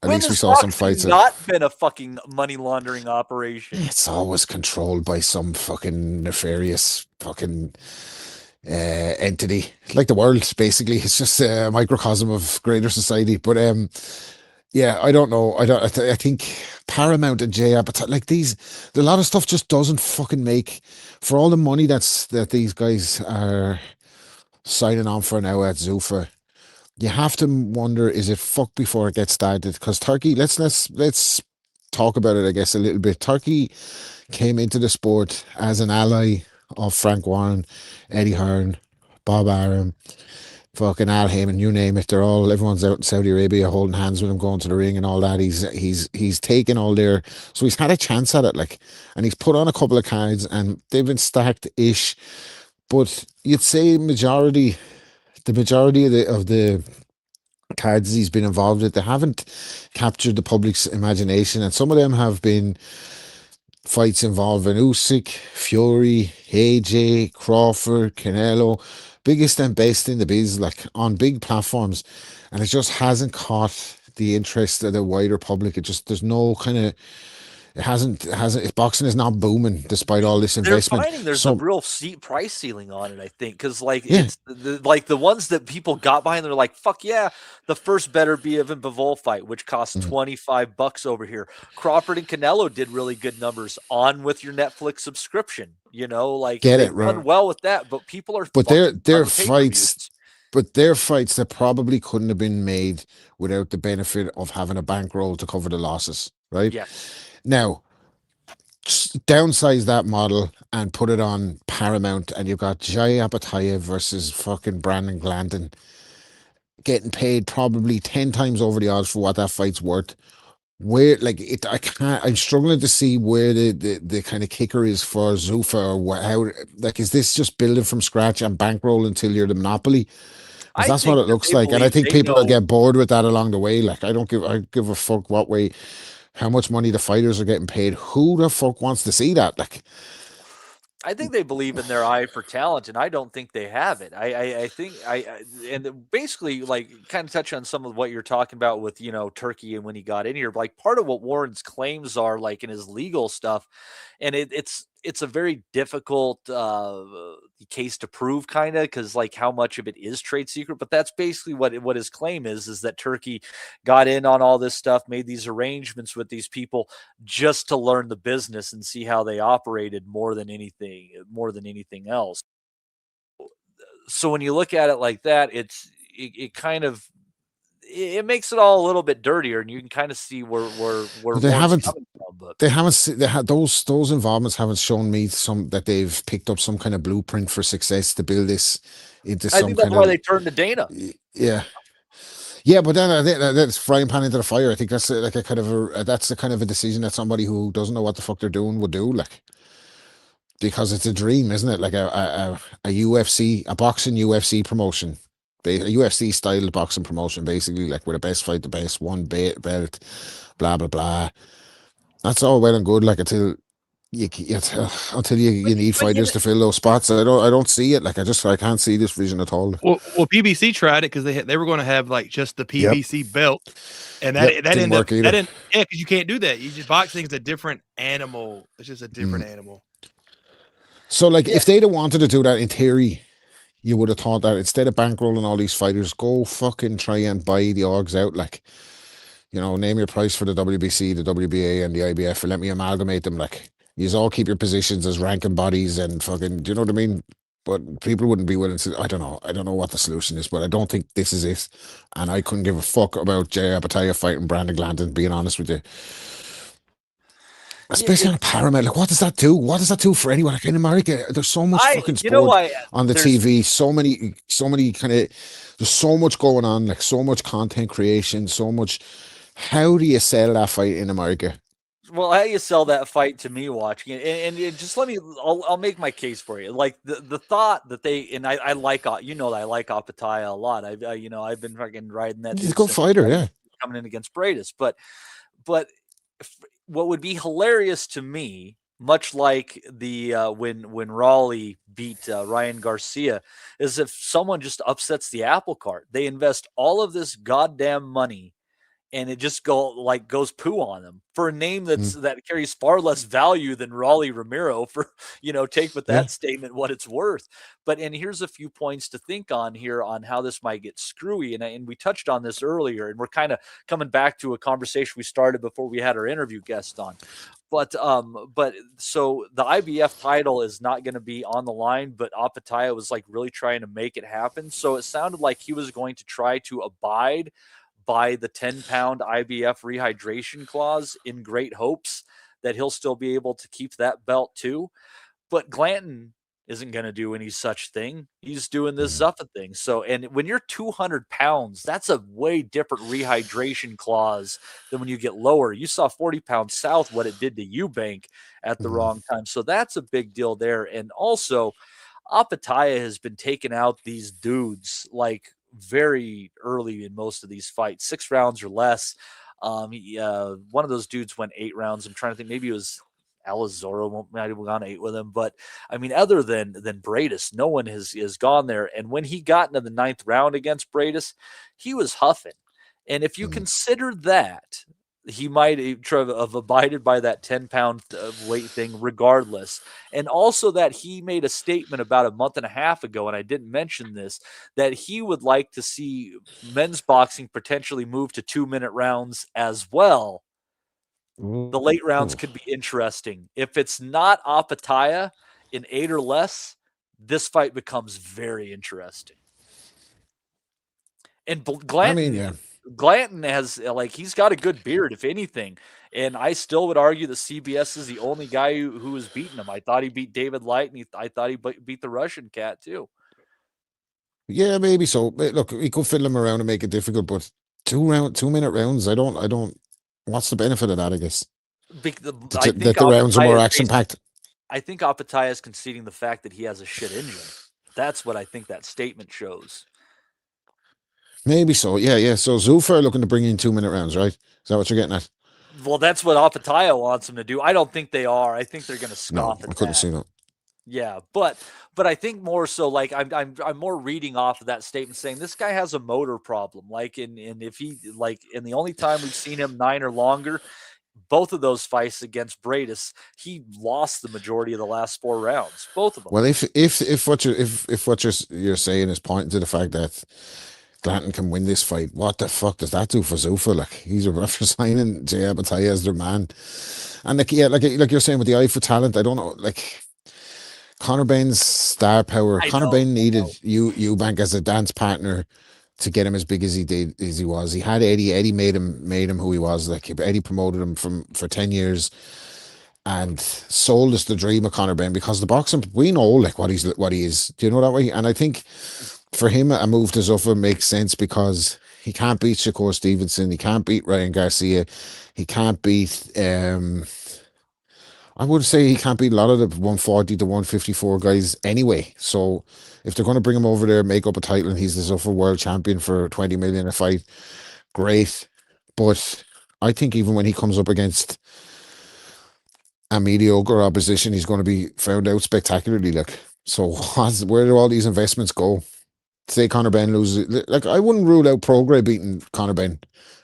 least we saw some fights. Not been a fucking money laundering operation. It's always controlled by some fucking nefarious fucking entity, like the world. Basically, it's just a microcosm of greater society. But I don't know. I think Paramount and Jai Opetaia, like a lot of stuff just doesn't fucking make for all the money that these guys are signing on for now at Zuffa. You have to wonder, is it fuck before it gets started? Because Turkey, let's talk about it, I guess, a little bit. Turkey came into the sport as an ally of Frank Warren, Eddie Hearn, Bob Arum, fucking Al Heyman, you name it. Everyone's out in Saudi Arabia holding hands with him, going to the ring and all that. He's taken all their, so he's had a chance at it, like, and he's put on a couple of cards and they've been stacked-ish. But you'd say the majority of the cards he's been involved with, they haven't captured the public's imagination, and some of them have been fights involving Usyk, Fury, AJ, Crawford, Canelo, biggest and best in the biz, like on big platforms, and it just hasn't caught the interest of the wider public. There's no kind of boxing is not booming despite all this They're investment. finding there's a real price ceiling on it, I think, because like Yeah. it's like the ones that people got behind, they're like, fuck yeah, the first better Bivol Bivol fight, which costs $25 over here. Crawford and Canelo did really good numbers on with your Netflix subscription. You know, like they've done well with that, but people are their fights. But they're fights that probably couldn't have been made without the benefit of having a bankroll to cover the losses, right? Yeah. Now, downsize that model and put it on Paramount, and you've got Jai Opetaia versus fucking Brandon Glanton getting paid probably 10 times over the odds for what that fight's worth. Where I'm struggling to see where the kind of kicker is for Zuffa, or how, like, is this just building from scratch and bankroll until you're the monopoly? That's what it looks like, and I think people will get bored with that along the way. Like, I give a fuck how much money the fighters are getting paid. Who the fuck wants to see that? Like, I think they believe in their eye for talent, and I don't think they have it. I think and basically, like, kind of touch on some of what you're talking about with, you know, Turkey and when he got in here. Like, part of what Warren's claims are, like, in his legal stuff, and it's a very difficult case to prove, kind of, because like how much of it is trade secret. But that's basically what his claim is that Turkey got in on all this stuff, made these arrangements with these people just to learn the business and see how they operated more than anything else. So when you look at it like that, it kind of, it makes it all a little bit dirtier, and you can kind of see where they haven't coming from, but those involvements haven't shown me that they've picked up some kind of blueprint for success to build this into some kind of. I think that's why they turned to Dana. Yeah, but then I think that's frying pan into the fire. I think that's like a kind of that's the kind of a decision that somebody who doesn't know what the fuck they're doing would do, like, because it's a dream, isn't it? Like a boxing UFC promotion. A UFC style boxing promotion, basically, like, where the best fight the best, one belt, blah blah blah. That's all well and good, like, until you need fighters to fill those spots. I don't see it. Like, I can't see this vision at all. Well, PBC tried it because they were going to have, like, just the PBC belt, and that didn't work either. Because you can't do that. Boxing is a different animal. It's just a different animal. So, like, if they'd have wanted to do that, in theory, you would have thought that instead of bankrolling all these fighters, go fucking try and buy the orgs out. Like, you know, name your price for the WBC, the WBA, and the IBF, and let me amalgamate them. Like, you all keep your positions as ranking bodies and fucking, do you know what I mean? But people wouldn't be willing to. I don't know what the solution is, but I don't think this is it. And I couldn't give a fuck about Jai Opetaia fighting Brandon Glanton, being honest with you. Especially on Paramount, like, what does that do? What does that do for anyone? Like, in America, there's so much fucking sport on the TV. So many kind of. There's so much going on, like, so much content creation, so much. How do you sell that fight in America? Well, how you sell that fight to me watching it, and just let me. I'll make my case for you. Like, the thought that they, and I like, you know, that I like Opetaia a lot. I've been fucking riding that. He's a good fighter, yeah. Coming in against Bradis, but what would be hilarious to me, much like the when Raleigh beat Ryan Garcia, is if someone just upsets the apple cart. They invest all of this goddamn money, and it just goes poo on them for a name that carries far less value than Raleigh Romero. For, you know, take with that statement what it's worth. And here's a few points to think on here on how this might get screwy. And we touched on this earlier, and we're kind of coming back to a conversation we started before we had our interview guest on. But so the IBF title is not going to be on the line, but Opetaia was, like, really trying to make it happen. So it sounded like he was going to try to abide by the 10-pound IBF rehydration clause, in great hopes that he'll still be able to keep that belt too. But Glanton isn't going to do any such thing. He's doing this Zuffa thing. So, and when you're 200 pounds, that's a way different rehydration clause than when you get lower. You saw 40 pounds south, what it did to Eubank at the wrong time. So that's a big deal there. And also, Opetaia has been taking out these dudes, like, very early in most of these fights, 6 rounds or less. One of those dudes went 8 rounds. I'm trying to think, maybe it was Alizoro might have gone 8 with him, but I mean, other than Bradis, no one has gone there. And when he got into the 9th round against Bradis, he was huffing. And if you consider that, he might have abided by that 10-pound weight thing regardless. And also that he made a statement about a month and a half ago, and I didn't mention this, that he would like to see men's boxing potentially move to 2-minute rounds as well. The late rounds could be interesting. If it's not Opetaia in 8 or less, this fight becomes very interesting. And Glanton has, like, he's got a good beard, if anything. And I still would argue that CBS is the only guy who has beaten him. I thought he beat David Light, and I thought he beat the Russian cat too. Yeah, maybe so. Look, he could fiddle him around and make it difficult, but 2-minute rounds, I don't. What's the benefit of that? I guess that the rounds are more action packed. I think Opetaia is conceding the fact that he has a shit engine. That's what I think that statement shows. Maybe so. Yeah. So Zuffa are looking to bring in 2-minute rounds, right? Is that what you're getting at? Well, that's what Opetaia wants him to do. I don't think they are. I think they're going to scoff at that. I couldn't see that. Yeah, but I think more so, like, I'm more reading off of that statement saying this guy has a motor problem. Like, and if he, like, in the only time we've seen him 9 or longer, both of those fights against Bradis, he lost the majority of the last 4 rounds. Both of them. Well, if what you're saying is pointing to the fact that Glanton can win this fight, what the fuck does that do for Zuffa? Like, he's a after signing Jai Opetaia as their man, and like you're saying with the eye for talent, I don't know, like Conor Ben's star power. Conor Ben needed Eubank as a dance partner to get him as big as he was. He had Eddie. Eddie made him who he was. Like, Eddie promoted him for 10 years and sold us the dream of Conor Ben, because the boxing, we know like what he is. Do you know that way? And I think for him, a move to Zuffa makes sense because he can't beat Shakur Stevenson. He can't beat Ryan Garcia. He can't beat I would say he can't beat a lot of the 140 to 154 guys anyway. So if they're going to bring him over there, make up a title, and he's the Zuffa world champion for 20 million a fight, great. But I think even when he comes up against a mediocre opposition, he's going to be found out spectacularly. Like, so where do all these investments go? Say Conor Ben loses, like, I wouldn't rule out Prograis beating Conor Ben.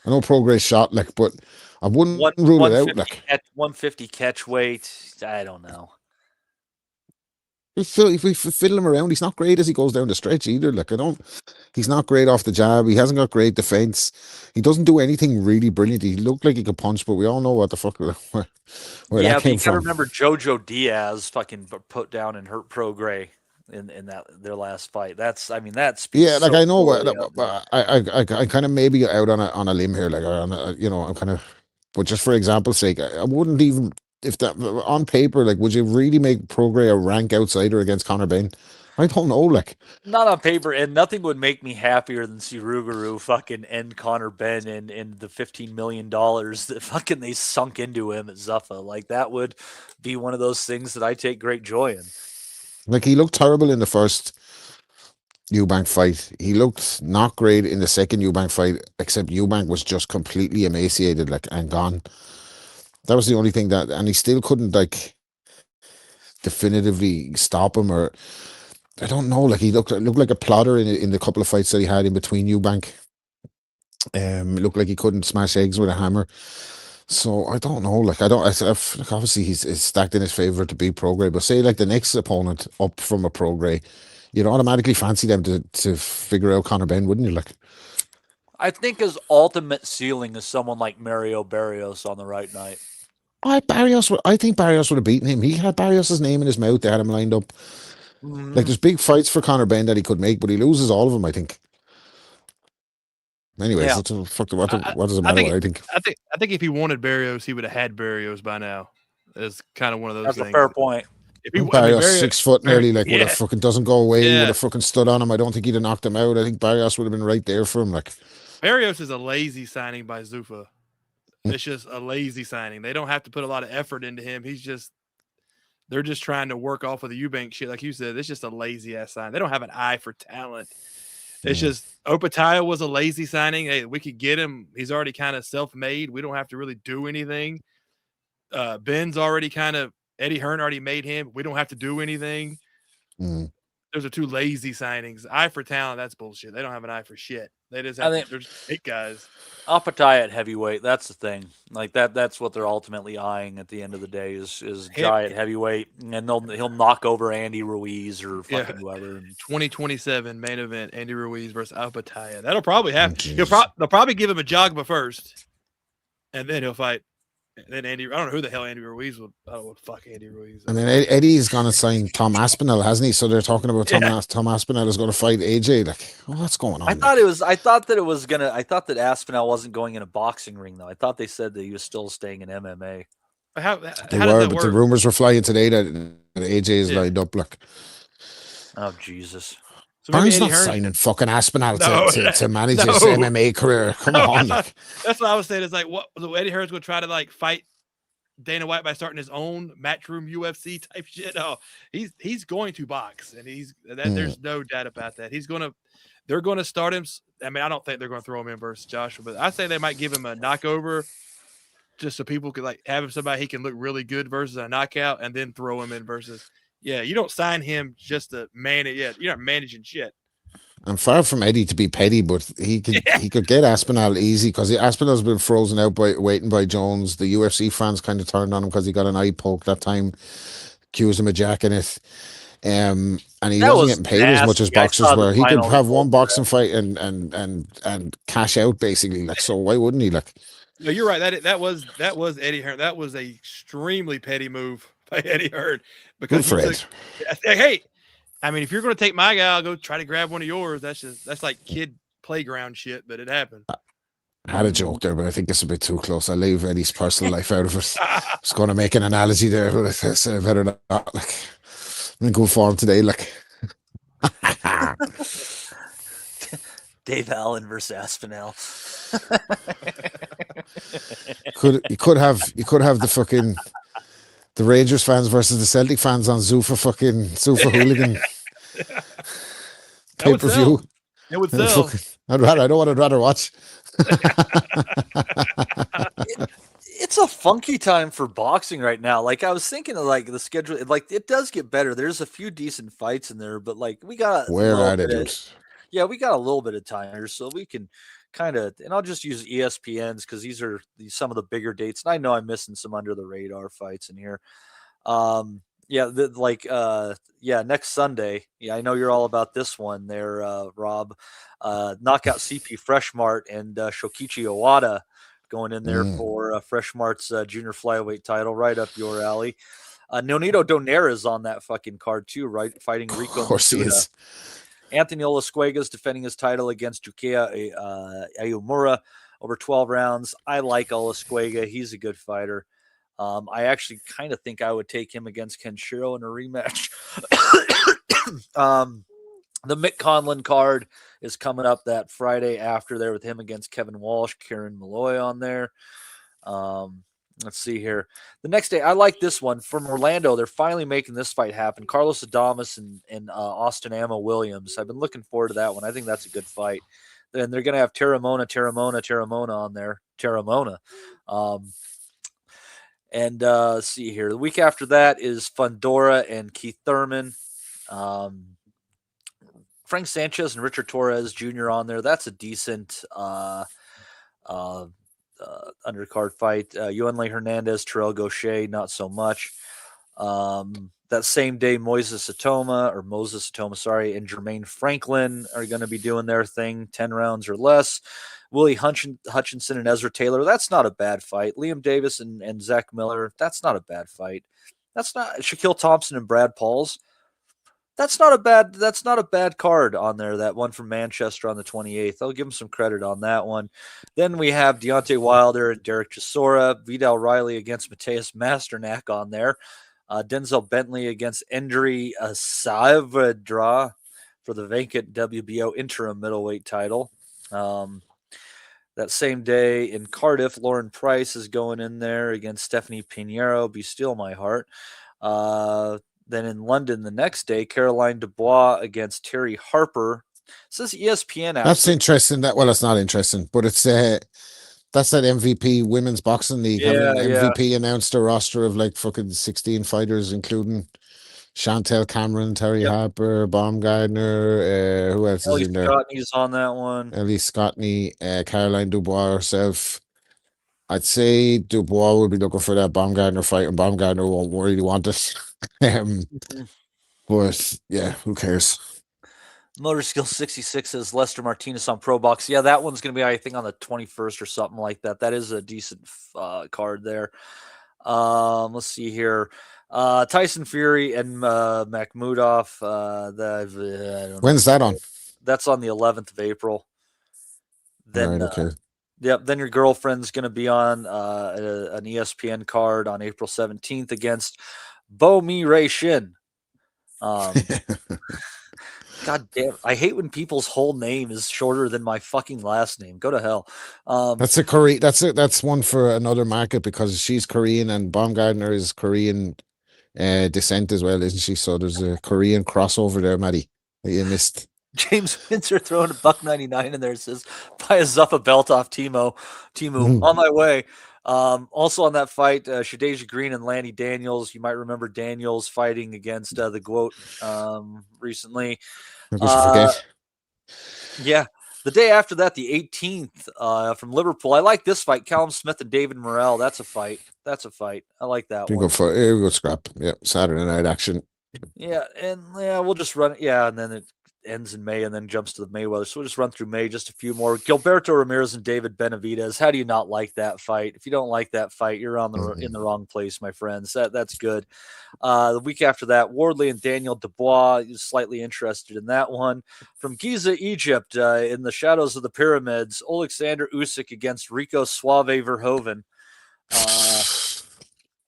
I know Prograis shot, like, but I wouldn't rule it out. Like, 150 catch weight, I don't know. If we fiddle him around, he's not great as he goes down the stretch either. Like, he's not great off the jab. He hasn't got great defense. He doesn't do anything really brilliant. He looked like he could punch, but we all know what the fuck where that came from. I remember Jojo Diaz fucking put down and hurt Prograis in that their last fight. That's like, I know what I kind of maybe out on a limb here, like, I'm kind of, but just for example's sake, I wouldn't even, if that on paper, like, would you really make Prograis a rank outsider against Conor Ben? I don't know, like, not on paper, and nothing would make me happier than see Rougarou fucking end Conor Ben and the $15 million that fucking they sunk into him at Zuffa. Like, that would be one of those things that I take great joy in. Like, he looked terrible in the first Eubank fight. He looked not great in the second Eubank fight, except Eubank was just completely emaciated, like, and gone. That was the only thing and he still couldn't, like, definitively stop him, or I don't know. Like, he looked like a plotter in the couple of fights that he had in between Eubank. It looked like he couldn't smash eggs with a hammer. So I don't know. Like, obviously he's stacked in his favor to beat Prograis, but say like the next opponent up from a Prograis, you'd automatically fancy them to figure out Conor Ben, wouldn't you? Like, I think his ultimate ceiling is someone like Mario Barrios on the right night. I think Barrios would have beaten him. He had Barrios' name in his mouth. They had him lined up. Mm-hmm. Like, there's big fights for Conor Ben that he could make, but he loses all of them, I think. Anyways, what does it matter? I think if he wanted Barrios, he would have had Barrios by now. It's kind of one of those things. That's a fair point. If he Barrios 6 foot nearly, like, would have fucking doesn't go away, would have fucking stood on him. I don't think he'd have knocked him out. I think Barrios would have been right there for him. Like, Barrios is a lazy signing by Zuffa. It's just a lazy signing. They don't have to put a lot of effort into him. They're just trying to work off of the Eubank shit. Like you said, it's just a lazy ass sign. They don't have an eye for talent. It's just Opetaia was a lazy signing. Hey, we could get him. He's already kind of self-made. We don't have to really do anything. Ben's already kind of, Eddie Hearn already made him. We don't have to do anything. those are two lazy signings. Eye for talent, that's bullshit. They don't have an eye for shit. They just I have think- they're just eight guys. Opetaia at heavyweight. That's the thing. Like that's what they're ultimately eyeing at the end of the day is Jai at heavyweight, and he'll knock over Andy Ruiz or fucking whoever. 2027 main event: Andy Ruiz versus Opetaia. That'll probably happen. Jesus. They'll probably give him a Jogba first, and then he'll fight. And then Andy, I don't know who the hell Andy Ruiz would. I don't know what fuck Andy Ruiz is. And then Eddie's going to sign Tom Aspinall, hasn't he? So they're talking about Tom Aspinall is going to fight AJ. Like, what's going on? I thought that Aspinall wasn't going in a boxing ring though. I thought they said that he was still staying in MMA. How They does were, that but work? the rumors were flying today that AJ is lined up. Like, Oh Jesus! So maybe Burns Eddie not Hearn. signing fucking Aspinall No, to manage his no. MMA career. Come No, on. Like. That's what I was saying. It's like what so Eddie Hearn's going to try to like fight Dana White by starting his own matchroom UFC type shit. No, he's going to box, and there's no doubt about that. They're going to start him. I mean, I don't think they're going to throw him in versus Joshua, but I say they might give him a knockover just so people could like have him somebody he can look really good versus a knockout, and then throw him in versus. Yeah, you don't sign him just to manage. Yeah, you're not managing shit. I'm far from Eddie to be petty, but he could get Aspinall easy because Aspinall's been frozen out by waiting by Jones. The UFC fans kind of turned on him because he got an eye poke that time, accused him of jacking it. And he wasn't getting paid as much as boxers were. He could have one boxing fight and cash out basically. Like, so why wouldn't he? Like, no, you're right. That was Eddie Hearn. That was a extremely petty move by Eddie Hearn because good for Ed. Hey, I mean, if you're going to take my guy, I'll go try to grab one of yours. That's like kid playground shit, but it happened. I had a joke there, but I think it's a bit too close. I'll leave Eddie's personal life out of it. I was going to make an analogy there, but I said I better not. Like, I'm in good form today. Like, Dave Allen versus Aspinall. you could have the fucking the Rangers fans versus the Celtic fans on Zuffa hooligan pay per view. It would sell. I know what I'd rather watch. It's a funky time for boxing right now. Like I was thinking of like the schedule, like it does get better. There's a few decent fights in there, but like we got where are they, dude? Yeah, we got a little bit of time here, so we can kind of, and I'll just use ESPN's because these are some of the bigger dates, and I know I'm missing some under the radar fights in here. Next Sunday. Yeah, I know you're all about this one there, Rob. Knockout CP Freshmart and Shokichi Owada going in there for Freshmart's junior flyweight title, right up your alley. Nonito Donaire is on that fucking card too, right? Fighting Rico. Of course he is. Anthony Olasquega is defending his title against Jukiya Ayumura over 12 rounds. I like Olasquega. He's a good fighter. I actually kind of think I would take him against Kenshiro in a rematch. The Mick Conlon card is coming up that Friday after there with him against Kevin Walsh, Kieran Malloy on there. Let's see here. The next day, I like this one from Orlando. They're finally making this fight happen. Carlos Adames and Austin Ammo Williams. I've been looking forward to that one. I think that's a good fight. Then they're going to have Terramona on there. Terramona. Let's see here. The week after that is Fundora and Keith Thurman. Frank Sanchez and Richard Torres Jr. on there. That's a decent undercard fight. Yoenle Hernandez, Terrell Gaucher, not so much. That same day, Moses Satoma, and Jermaine Franklin are going to be doing their thing, 10 rounds or less. Willie Hutchinson and Ezra Taylor, that's not a bad fight. Liam Davis and Zach Miller, that's not a bad fight. That's not Shaquille Thompson and Brad Pauls. That's not a bad card on there. That one from Manchester on the 28th. I'll give him some credit on that one. Then we have Deontay Wilder and Derek Chisora, Vidal Riley against Mateus Masternak on there. Denzel Bentley against Endry Saavedra for the vacant WBO interim middleweight title. That same day in Cardiff, Lauren Price is going in there against Stephanie Pinheiro. Be Still My Heart. Then in London the next day, Caroline Dubois against Terry Harper. It says ESPN. That's interesting. It's not interesting, but it's that's that MVP Women's Boxing League. Yeah, MVP announced a roster of like fucking 16 fighters, including Chantel Cameron, Terry Yep. Harper, Baumgartner. Who else Ellie is in there? Scottney's on that one. Ellie Scottney, Caroline Dubois herself. I'd say Dubois would be looking for that Baumgartner fight, and Baumgartner won't really want it. But yeah, who cares? Motor Skill 66 says Lester Martinez on Probox. Yeah, that one's going to be, I think, on the 21st or something like that. That is a decent card there. Let's see here. Tyson Fury and Makhmudov. When's that on? That's on the 11th of April. Then, right, okay. Yep. Then your girlfriend's going to be on an ESPN card on April 17th against Bo Mi Ray Shin. God damn! I hate when people's whole name is shorter than my fucking last name. Go to hell. That's a Korean. That's one for another market because she's Korean and Baumgartner is Korean descent as well, isn't she? So there's a Korean crossover there, Maddie, that you missed. James Windsor throwing $1.99 in there, says buy a Zuffa belt off Timu. On my way. Also on that fight, Shadeja Green and Lanny Daniels. You might remember Daniels fighting against the Goat recently. Yeah. The day after that, the 18th from Liverpool. I like this fight. Callum Smith and David Morrell. That's a fight. I like that one. Here we go, scrap. Yeah, Saturday night action. Yeah, and we'll just run it. Yeah, and then it ends in May and then jumps to the Mayweather. So we'll just run through May, just a few more. Gilberto Ramirez and David Benavidez. How do you not like that fight? If you don't like that fight, you're on in the wrong place, my friends. That's good. The week after that, Wardley and Daniel Dubois, slightly interested in that one. From Giza, Egypt, in the shadows of the pyramids, Alexander Usyk against Rico Suave Verhoeven.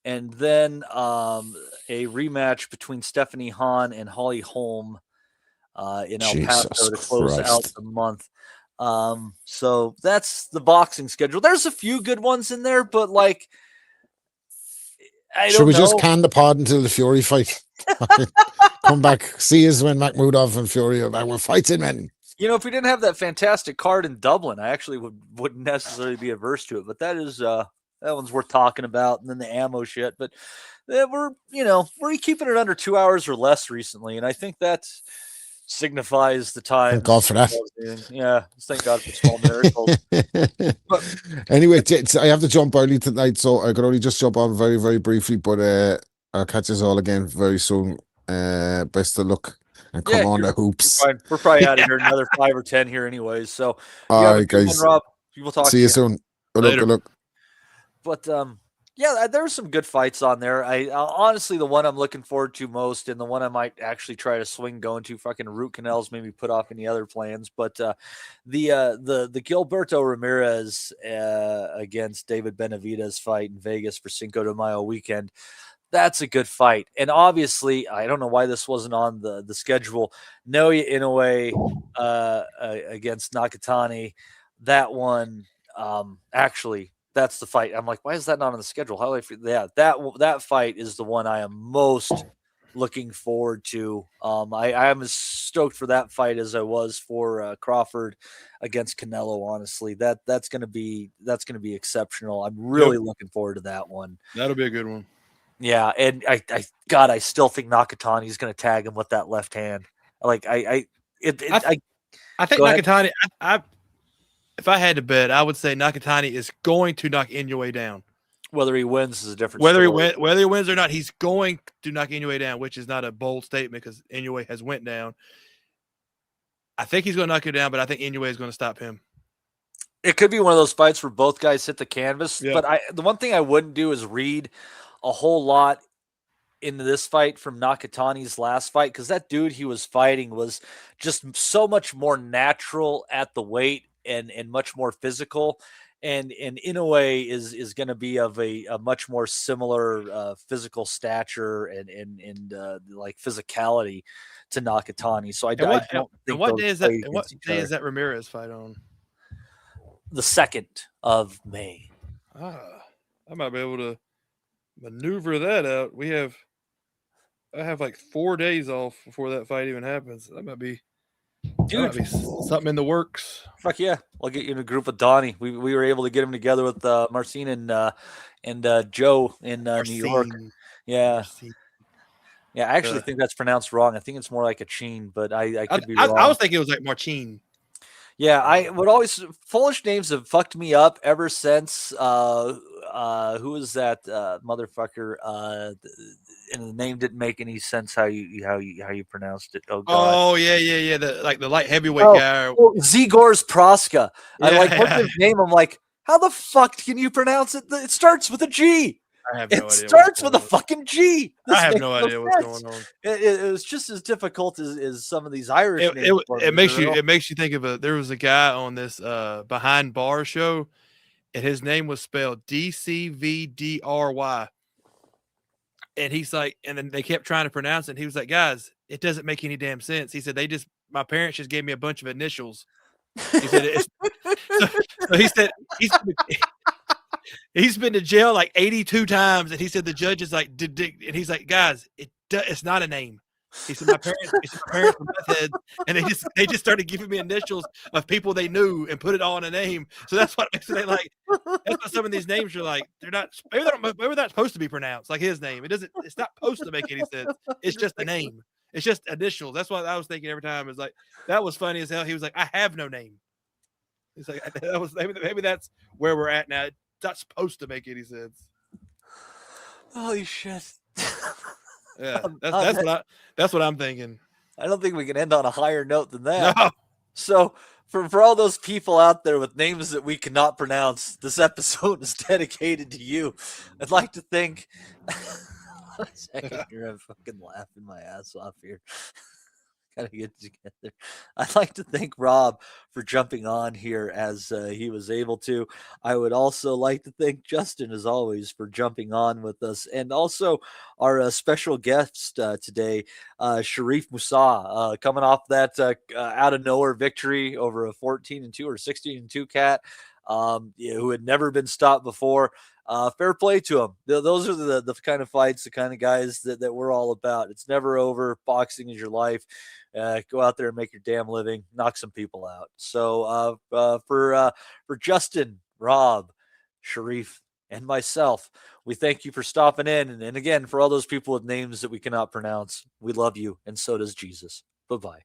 And then a rematch between Stephanie Hahn and Holly Holm in El Paso to close out the month. So that's the boxing schedule. There's a few good ones in there, but like, Should we just can the pod until the Fury fight? Come back, see us when Makhmudov and Fury are back. We're fighting, man. You know, if we didn't have that fantastic card in Dublin, I actually wouldn't necessarily be averse to it. But that is that one's worth talking about, and then the ammo shit. But we're keeping it under 2 hours or less recently, and I think that signifies the time. Thank God for that. Yeah, thank God for small miracles. Anyway, I have to jump early tonight, so I could only just jump on very, very briefly. But I'll catch us all again very soon. Best of luck and come on the hoops. We're probably out of here another 5 or 10 here, anyways. So, all right, guys. Rob, we'll talk. See you soon. Good luck. But yeah, there were some good fights on there. I honestly, the one I'm looking forward to most, and the one I might actually try to swing going to, fucking root canals, maybe put off any other plans. But the Gilberto Ramirez against David Benavidez fight in Vegas for Cinco de Mayo weekend. That's a good fight. And obviously, I don't know why this wasn't on the schedule. Naoya Inoue against Nakatani. That one, actually, that's the fight. I'm like, why is that not on the schedule? How that fight is the one I am most looking forward to. I am as stoked for that fight as I was for Crawford against Canelo. Honestly, that's gonna be exceptional. I'm really looking forward to that one. That'll be a good one. Yeah, and I still think Nakatani is gonna tag him with that left hand. Like I think Nakatani. If I had to bet, I would say Nakatani is going to knock Inoue down. Whether he wins is a different story. Whether he wins or not, he's going to knock Inoue down, which is not a bold statement because Inoue has went down. I think he's going to knock him down, but I think Inoue is going to stop him. It could be one of those fights where both guys hit the canvas. Yeah. But the one thing I wouldn't do is read a whole lot into this fight from Nakatani's last fight, because that dude he was fighting was just so much more natural at the weight and much more physical. And Inoue is going to be of a much more similar physical stature and like physicality to Nakatani. So I don't think. What day is that Ramirez fight on? The 2nd of May. I might be able to maneuver that out. I have like 4 days off before that fight even happens. That might be. Dude, something in the works. Fuck yeah. I'll get you in a group with Donnie. We were able to get him together with Marcin and Joe in New York. Yeah. Yeah, I actually think that's pronounced wrong. I think it's more like a Cheen, but I could be wrong. I was thinking it was like Marcin. Yeah, I would always Polish names have fucked me up ever since. Who was that motherfucker? And the name didn't make any sense how you pronounced it. Oh god. Oh yeah. The light heavyweight guy. Zigor's Praska. I Yeah, like what's his name. I'm like, how the fuck can you pronounce it? It starts with a G. I have no idea. It starts with a fucking G. I have no idea what's going on. It was just as difficult as some of these Irish names. It makes you think of there was a guy on this Behind Bar show, and his name was spelled DCVDRY. And he's like, and then they kept trying to pronounce it. And he was like, guys, it doesn't make any damn sense. He said, my parents just gave me a bunch of initials. He said, so he said, he's been to jail like 82 times. And he said, the judge is like, and he's like, guys, it's not a name. He said, my parents were meth heads, and they just started giving me initials of people they knew and put it all in a name. So that's what makes it like. That's what some of these names are like. They're not. Maybe they're not supposed to be pronounced like his name. It's not supposed to make any sense. It's just a name. It's just initials. That's what I was thinking every time. Is like that was funny as hell. He was like, I have no name. He's like, that was maybe that's where we're at now. It's not supposed to make any sense. Holy shit. Yeah, that's what I'm thinking. I don't think we can end on a higher note than that. No. So for all those people out there with names that we cannot pronounce, this episode is dedicated to you. I'd like to thank a second here, I'm fucking laughing my ass off here. Gotta get together. I'd like to thank Rob for jumping on here as he was able to. I would also like to thank Justin, as always, for jumping on with us, and also our special guest today, Sharif Musa, coming off that out of nowhere victory over a 14-2 or 16-2 cat, who had never been stopped before. Fair play to him. Those are the kind of fights, the kind of guys that we're all about. It's never over. Boxing is your life. Go out there and make your damn living. Knock some people out. So for Justin, Rob, Sharif, and myself, we thank you for stopping in. And again, for all those people with names that we cannot pronounce, we love you, and so does Jesus. Bye-bye.